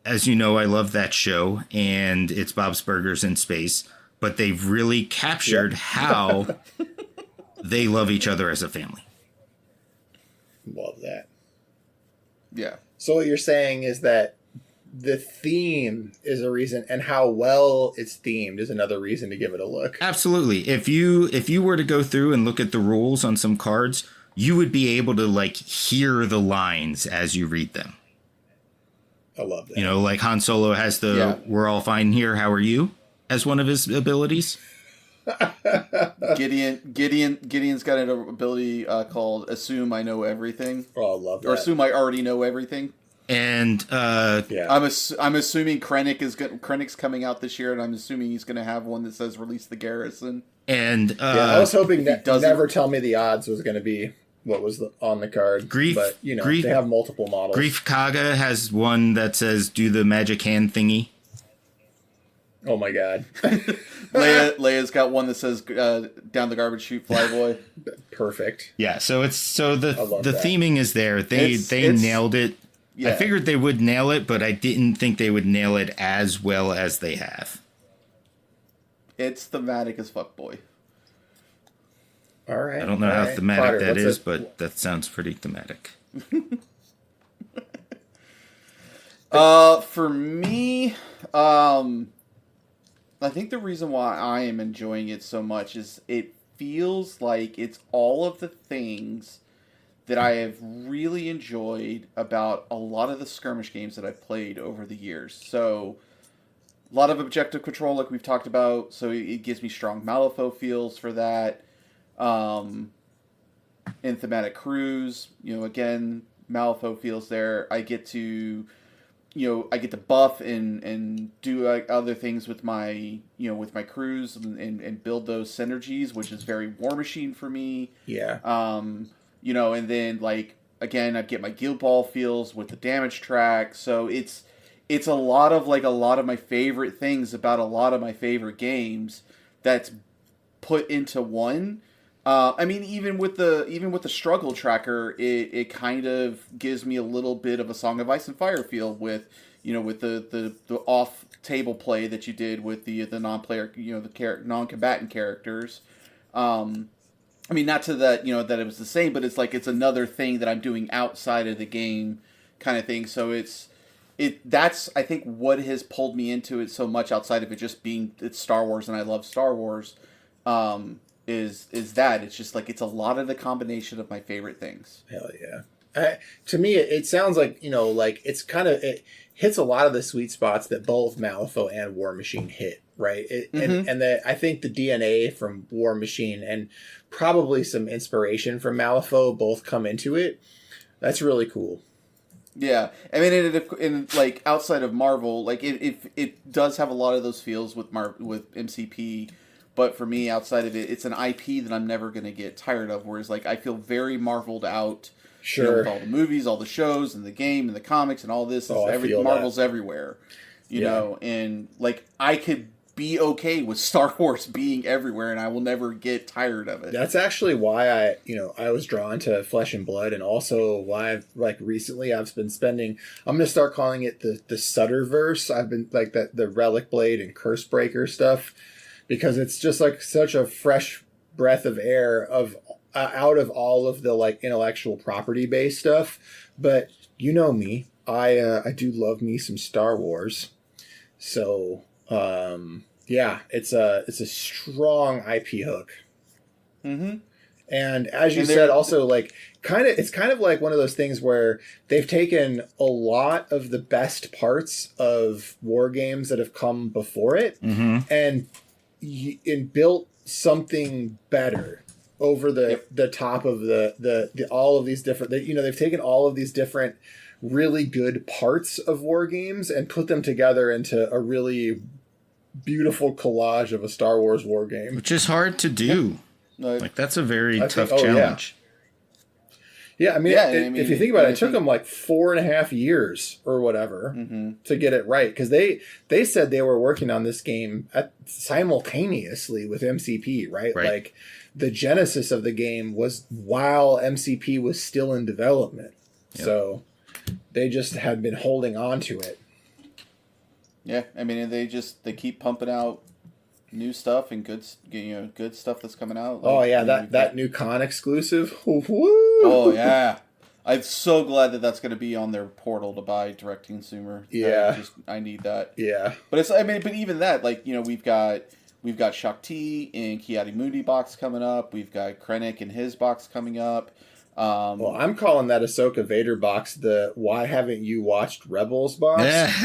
as you know, I love that show, and it's Bob's Burgers in space, but they've really captured how they love each other as a family. Love that. Yeah. So what you're saying is that the theme is a reason, and how well it's themed is another reason to give it a look. Absolutely. If you were to go through and look at the rules on some cards, you would be able to hear the lines as you read them. I love that. Like Han Solo has the "We're all fine here, how are you?" as one of his abilities. Gideon's got an ability called "Assume I Know Everything." Oh, I love that. Or "Assume I Already Know Everything." And I'm assuming Krennic's coming out this year, and I'm assuming he's going to have one that says "Release the Garrison." And I was hoping that Never Tell Me the Odds was going to be what was on the card. But they have multiple models. Grief Kaga has one that says "Do the magic hand thingy." Oh my god. Leia's got one that says "Down the garbage chute, flyboy." Perfect. Yeah, so the that. theming is there. They nailed it. Yeah. I figured they would nail it, but I didn't think they would nail it as well as they have. It's thematic as fuck, boy. All right. I don't know how thematic Potter, that is, but that sounds pretty thematic. For me, I think the reason why I am enjoying it so much is it feels like it's all of the things that I have really enjoyed about a lot of the skirmish games that I've played over the years. So, a lot of objective control, like we've talked about, so it gives me strong Malifaux feels for that. In thematic crews, again, Malifaux feels there. I get to buff and do other things with my crews and build those synergies, which is very War Machine for me. Yeah. and then like again, I'd get my Guild Ball feels with the damage track. So it's a lot of my favorite things about a lot of my favorite games that's put into one. I mean, even with the struggle tracker, it kind of gives me a little bit of a Song of Ice and Fire feel with the off table play that you did with the non-player, non-combatant characters. I mean, not to that that it was the same, but it's another thing that I'm doing outside of the game, kind of thing. So that's I think what has pulled me into it so much outside of it just being it's Star Wars and I love Star Wars. Is that it's just like it's a lot of the combination of my favorite things. Hell yeah. To me, it sounds like, it's it hits a lot of the sweet spots that both Malifaux and War Machine hit, right? I think the DNA from War Machine and probably some inspiration from Malifaux both come into it. That's really cool. Yeah, I mean, in like outside of Marvel, like it does have a lot of those feels with MCP. But for me, outside of it, it's an IP that I'm never going to get tired of. Whereas, like, I feel very Marveled out. Sure. With all the movies, all the shows, and the game, and the comics, and all this. Marvel's everywhere. You know, and, like, I could be okay with Star Wars being everywhere, and I will never get tired of it. That's actually why I was drawn to Flesh and Blood, and also why recently I've been spending. I'm going to start calling it the Sutterverse. I've been, like, the Relic Blade and Cursebreaker stuff. Because it's just like such a fresh breath of air out of all of the like intellectual property based stuff. But you know me, I do love me some Star Wars. So yeah, it's a strong IP hook. Mm-hmm. And as you said, also like it's kind of like one of those things where they've taken a lot of the best parts of war games that have come before it and built something better over the top of the all of these different they've taken all of these different really good parts of war games and put them together into a really beautiful collage of a Star Wars war game, which is hard to do. Like that's a very tough challenge. Yeah, I mean, if you think about it, it took them like 4.5 years or whatever to get it right. Because they said they were working on this game simultaneously with MCP, right? Like the genesis of the game was while MCP was still in development. Yep. So they just had been holding on to it. Yeah, I mean, they keep pumping out new stuff and good stuff that's coming out. Like, that new con exclusive. Woo! Oh yeah, I'm so glad that's going to be on their portal to buy direct to consumer. Yeah, I need that. Yeah, but but even that, like we've got Shakti and Ki-Adi-Mundi box coming up. We've got Krennic and his box coming up. Well, I'm calling that Ahsoka Vader box the "Why haven't you watched Rebels" box.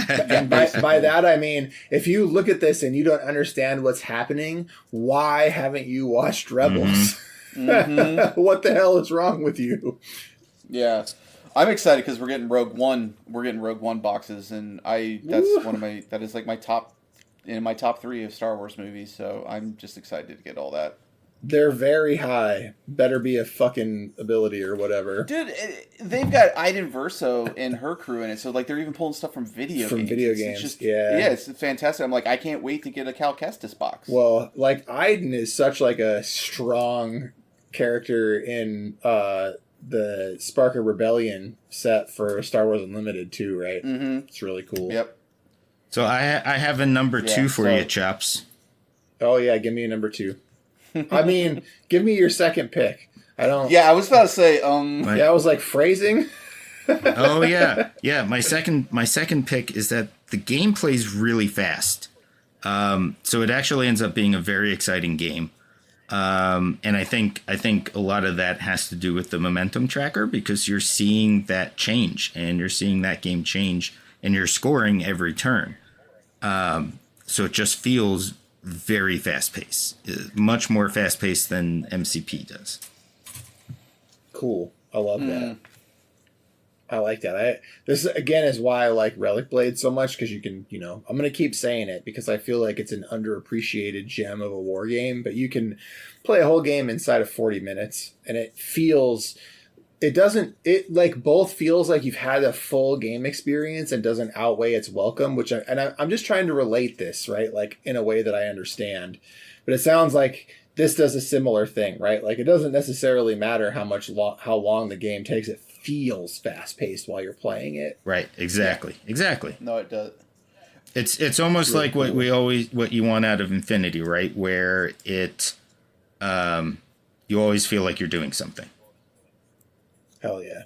And by that I mean, if you look at this and you don't understand what's happening, why haven't you watched Rebels? What the hell is wrong with you? Yeah, I'm excited because we're getting Rogue One. We're getting Rogue One boxes, and that is like my top 3 of Star Wars movies. So I'm just excited to get all that. They're very high. Better be a fucking ability or whatever. Dude, they've got Iden Verso and her crew in it, so like they're even pulling stuff from video games. It's just, yeah, it's fantastic. I'm like, I can't wait to get a Cal Kestis box. Well, like Iden is such like a strong character in the Spark of Rebellion set for Star Wars Unlimited too, right? Mm-hmm. It's really cool. Yep. So I have a number 2 for you, chaps. Oh yeah, give me a number 2. I mean, give me your second pick. I don't. Yeah, I was about to say. Yeah, I was like phrasing. Oh yeah, yeah. My second pick is that the game plays really fast, so it actually ends up being a very exciting game. And I think a lot of that has to do with the momentum tracker because you're seeing that change and you're seeing that game change and you're scoring every turn. So it just feels very fast-paced, much more fast-paced than MCP does. Cool. I love that. I like that. This again is why I like Relic Blade so much because you can, I'm going to keep saying it because I feel like it's an underappreciated gem of a war game, but you can play a whole game inside of 40 minutes and it feels it doesn't, it like both feels like you've had a full game experience and doesn't outweigh its welcome, I'm just trying to relate this, right? Like in a way that I understand, but it sounds like this does a similar thing, right? Like it doesn't necessarily matter how long the game takes. It feels fast paced while you're playing it. Right. Exactly. No, it does. It's almost Really like cool. what you want out of Infinity, right? Where you always feel like you're doing something. Hell yeah.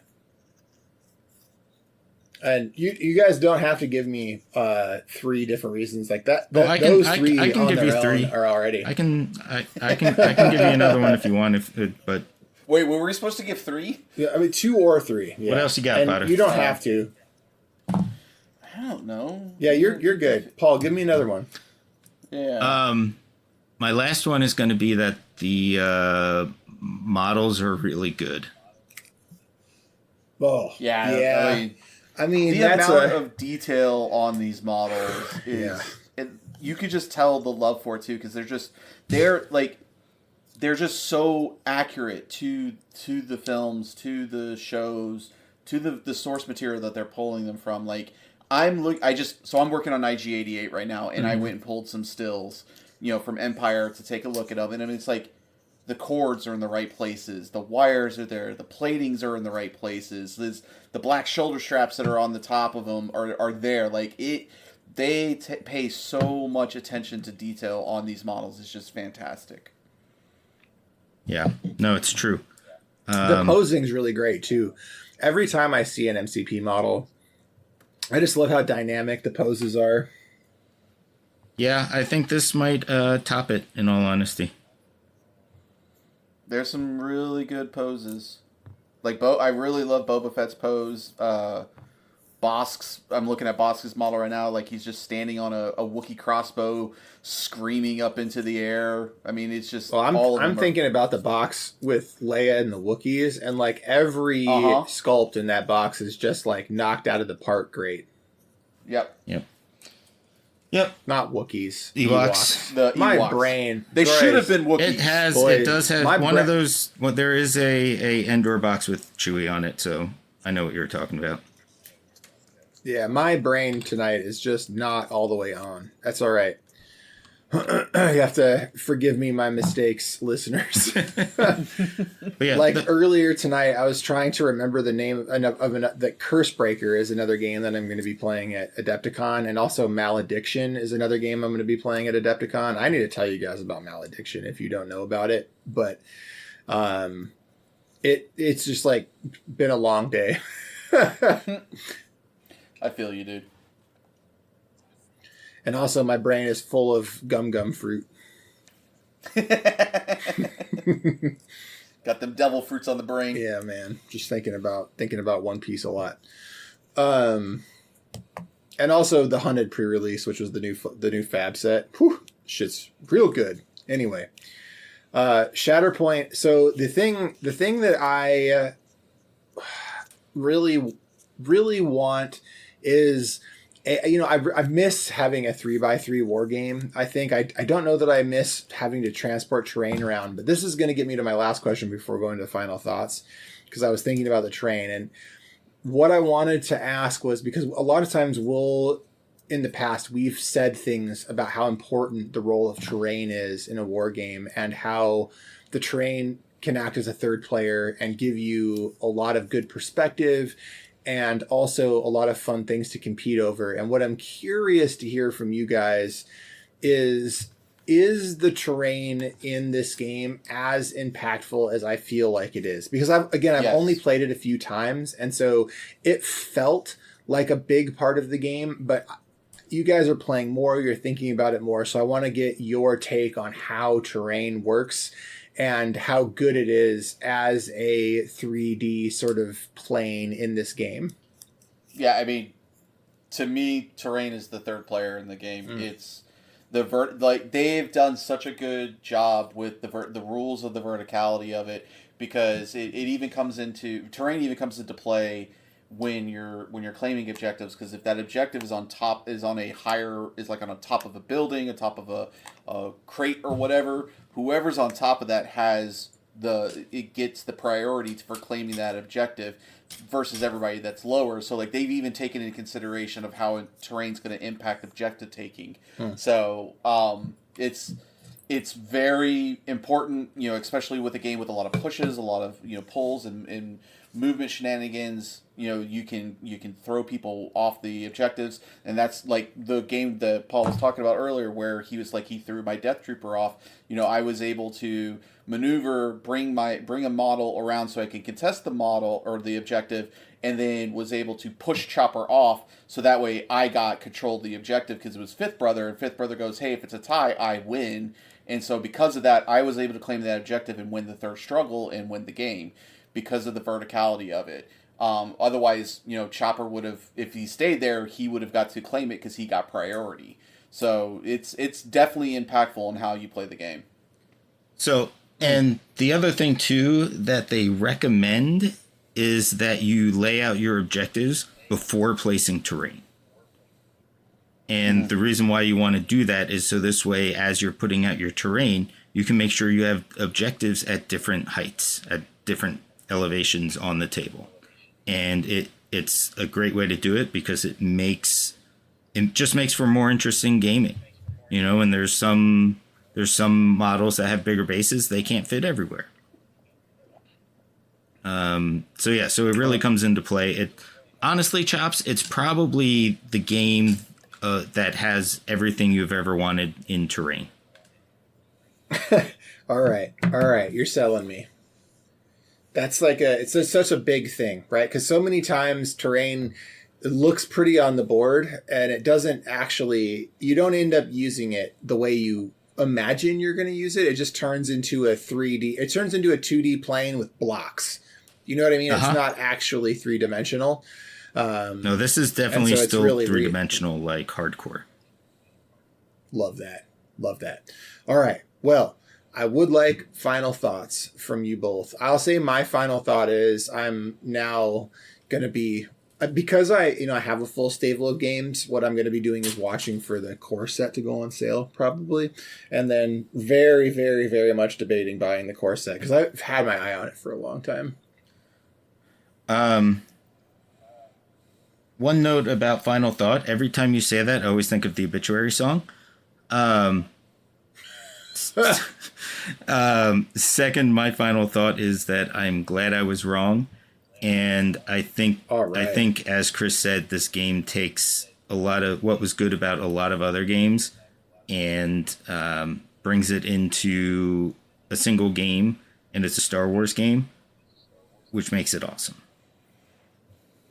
And you guys don't have to give me 3 different reasons like that. Well, Those three I can on give their you own 3. are already. I can give you another one if you want. But Wait, were we supposed to give 3? Yeah, I mean 2 or 3. Yeah. What else you got, and Potter? you don't have to. I don't know. Yeah, you're good. Paul, give me another one. Yeah. My last one is going to be that the models are really good. Oh, yeah. I mean, The that's amount of detail on these models is Yeah. you could just tell the love for it too, because they're just so accurate to the films, to the shows, to the source material that they're pulling them from. Like I'm working on IG-88 right now, and I went and pulled some stills, from Empire to take a look at them, and I mean it's like the cords are in the right places, the wires are there, the platings are in the right places, the black shoulder straps that are on the top of them are there. Like they pay so much attention to detail on these models. It's just fantastic. Yeah, no, it's true. the posing's really great too. Every time I see an MCP model, I just love how dynamic the poses are. Yeah, I think this might top it, in all honesty. There's some really good poses. Like I really love Boba Fett's pose. Bosk's, I'm looking at Bosk's model right now. Like he's just standing on a Wookiee crossbow, screaming up into the air. I mean, it's just. Well, I'm thinking about the box with Leia and the Wookiees, and like every sculpt in that box is just like knocked out of the park. Great. Yep. Not Wookiees. Ewoks. The My Ewoks. brain. They Christ. should have been Wookiees. It does have one of those. Well, there is a Endor box with Chewie on it, so I know what you're talking about. Yeah, my brain tonight is just not all the way on. That's all right. You have to forgive me my mistakes, listeners. But yeah, earlier tonight, I was trying to remember the name of that Cursebreaker is another game that I'm going to be playing at Adepticon, and also Malediction is another game I'm going to be playing at Adepticon. I need to tell you guys about Malediction if you don't know about it, but it's just like been a long day. I feel you, dude. And also, my brain is full of gum fruit. Got them devil fruits on the brain. Yeah, man. Just thinking about One Piece a lot. And also the Hunted pre-release, which was the new Fab set. Whew, shit's real good. Anyway, Shatterpoint. So the thing that I really want is, I miss having a 3x3 war game. I think I don't know that I miss having to transport terrain around, but this is going to get me to my last question before going to final thoughts, because I was thinking about the terrain, and what I wanted to ask was, because a lot of times in the past, we've said things about how important the role of terrain is in a war game, and how the terrain can act as a third player and give you a lot of good perspective and also a lot of fun things to compete over. And what I'm curious to hear from you guys is the terrain in this game as impactful as I feel like it is? Because I've only played it a few times, and so it felt like a big part of the game, but you guys are playing more, you're thinking about it more, so I want to get your take on how terrain works and how good it is as a 3D sort of plane in this game. Yeah, I mean, to me, terrain is the third player in the game. It's they've done such a good job with the rules of the verticality of it, because terrain even comes into play when you're claiming objectives, because if that objective is on top of a building, on top of a crate or whatever, whoever's on top of that has it gets the priority for claiming that objective versus everybody that's lower. So like they've even taken into consideration of how terrain's going to impact objective taking. So it's very important, especially with a game with a lot of pushes, a lot of pulls and movement shenanigans. You can throw people off the objectives, and that's like the game that Paul was talking about earlier, where he was like he threw my Death Trooper off. I was able to maneuver, bring a model around so I could contest the model or the objective, and then was able to push Chopper off, so that way I got control of the objective because it was Fifth Brother, and Fifth Brother goes, hey, if it's a tie, I win. And so because of that, I was able to claim that objective and win the third struggle and win the game because of the verticality of it. Otherwise, Chopper would have, if he stayed there, he would have got to claim it because he got priority. So it's definitely impactful on how you play the game. So, and the other thing too that they recommend is that you lay out your objectives before placing terrain. And the reason why you want to do that is so this way, as you're putting out your terrain, you can make sure you have objectives at different heights, at different elevations on the table. And it's a great way to do it because it just makes for more interesting gaming. And there's some models that have bigger bases, they can't fit everywhere. So it really comes into play. It honestly, Chops, it's probably the game that has everything you've ever wanted in terrain. All right. You're selling me. That's like it's such a big thing, right? Because so many times terrain looks pretty on the board and it doesn't actually, you don't end up using it the way you imagine you're going to use it. It just turns into a 2D plane with blocks. You know what I mean? It's not actually 3-dimensional. No, this is definitely still really 3-dimensional, like hardcore. Love that. All right. Well, I would like final thoughts from you both. I'll say my final thought is I'm now going to be, because I have a full stable of games, what I'm going to be doing is watching for the core set to go on sale probably. And then very, very, very much debating buying the core set because I've had my eye on it for a long time. One note about final thought. Every time you say that, I always think of the Obituary song. Second, my final thought is that I'm glad I was wrong. And I think, as Chris said, this game takes a lot of what was good about a lot of other games and brings it into a single game. And it's a Star Wars game, which makes it awesome.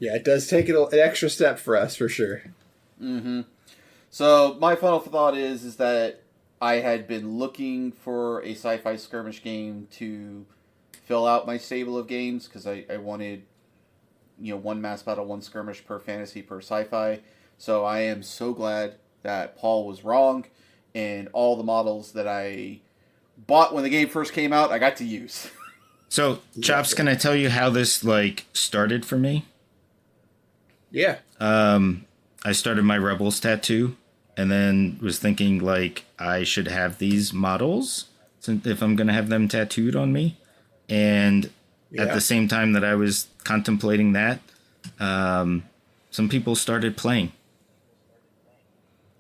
Yeah, it does take an extra step for us, for sure. Mm-hmm. So my final thought is that I had been looking for a sci-fi skirmish game to fill out my stable of games because I wanted, one mass battle, one skirmish per fantasy per sci-fi. So I am so glad that Paul was wrong, and all the models that I bought when the game first came out, I got to use. So, Chops, can I tell you how this started for me? Yeah. I started my Rebels tattoo and then was thinking I should have these models if I'm going to have them tattooed on me. And at the same time that I was contemplating that, some people started playing.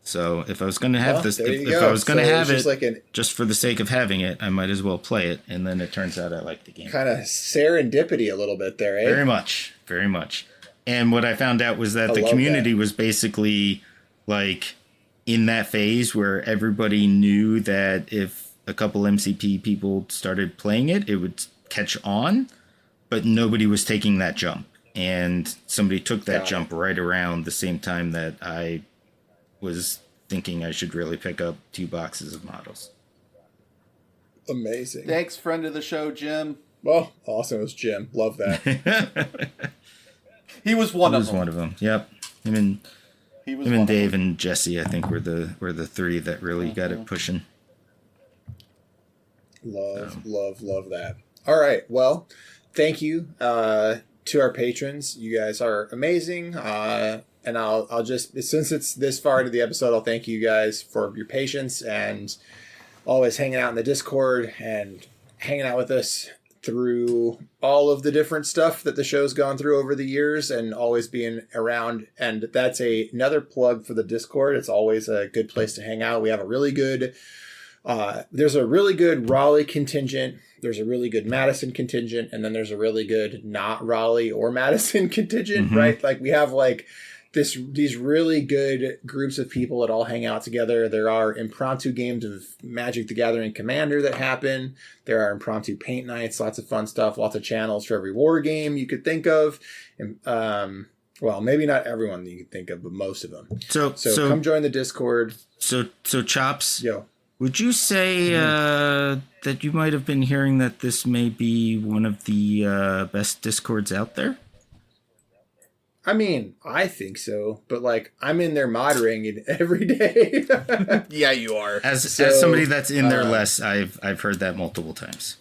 So if I was going to have if I was going to have it just for the sake of having it, I might as well play it. And then it turns out I like the game. Kind of serendipity a little bit there, eh? Very much. Very much. And what I found out was that the community was basically in that phase where everybody knew that if a couple MCP people started playing it, it would catch on, but nobody was taking that jump. And somebody took that jump right around the same time that I was thinking I should really pick up 2 boxes of models. Amazing. Thanks, friend of the show, Jim. Well, awesome. It was Jim. Love that. He was one of them. He was one of them. Yep. Him and Dave and Jesse, I think, were the 3 that really got it pushing. Love that. All right. Well, thank you to our patrons. You guys are amazing. And I'll just, since it's this far into the episode, I'll thank you guys for your patience and always hanging out in the Discord and hanging out with us through all of the different stuff that the show's gone through over the years and always being around. And that's another plug for the Discord. It's always a good place to hang out. We have a really good, there's a really good Raleigh contingent. There's a really good Madison contingent. And then there's a really good not Raleigh or Madison contingent, right? Like we have like these really good groups of people that all hang out together. There are impromptu games of Magic the Gathering Commander that happen. There are impromptu paint nights, lots of fun stuff, lots of channels for every war game you could think of. And, well, maybe not everyone that you could think of, but most of them. So come join the Discord. So Chops, Yo. Would you say that you might have been hearing that this may be one of the best Discords out there? I mean, I think so, but like I'm in there moderating it every day. Yeah, you are. As somebody that's in there less, I've heard that multiple times.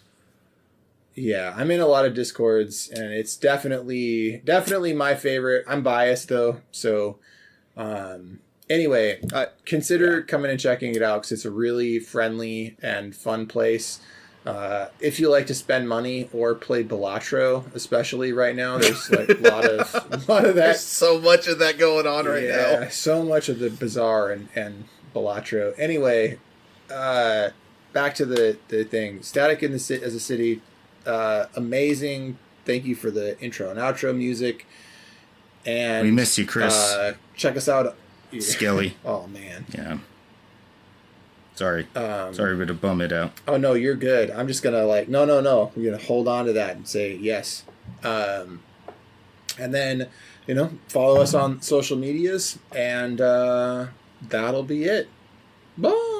Yeah, I'm in a lot of Discords, and it's definitely my favorite. I'm biased though, so anyway, consider coming and checking it out because it's a really friendly and fun place. If you like to spend money or play Balatro, especially right now, there's like a lot of that. There's so much of that going on right now. So much of the Bazaar and Balatro. Anyway, back to the thing. Static in the as a city, amazing. Thank you for the intro and outro music. And we miss you, Chris. Check us out. Skelly. Oh man. Yeah. Sorry to bum it out. Oh no, you're good. I'm just gonna no. We're gonna hold on to that and say yes. And then, follow us on social medias, and that'll be it. Bye.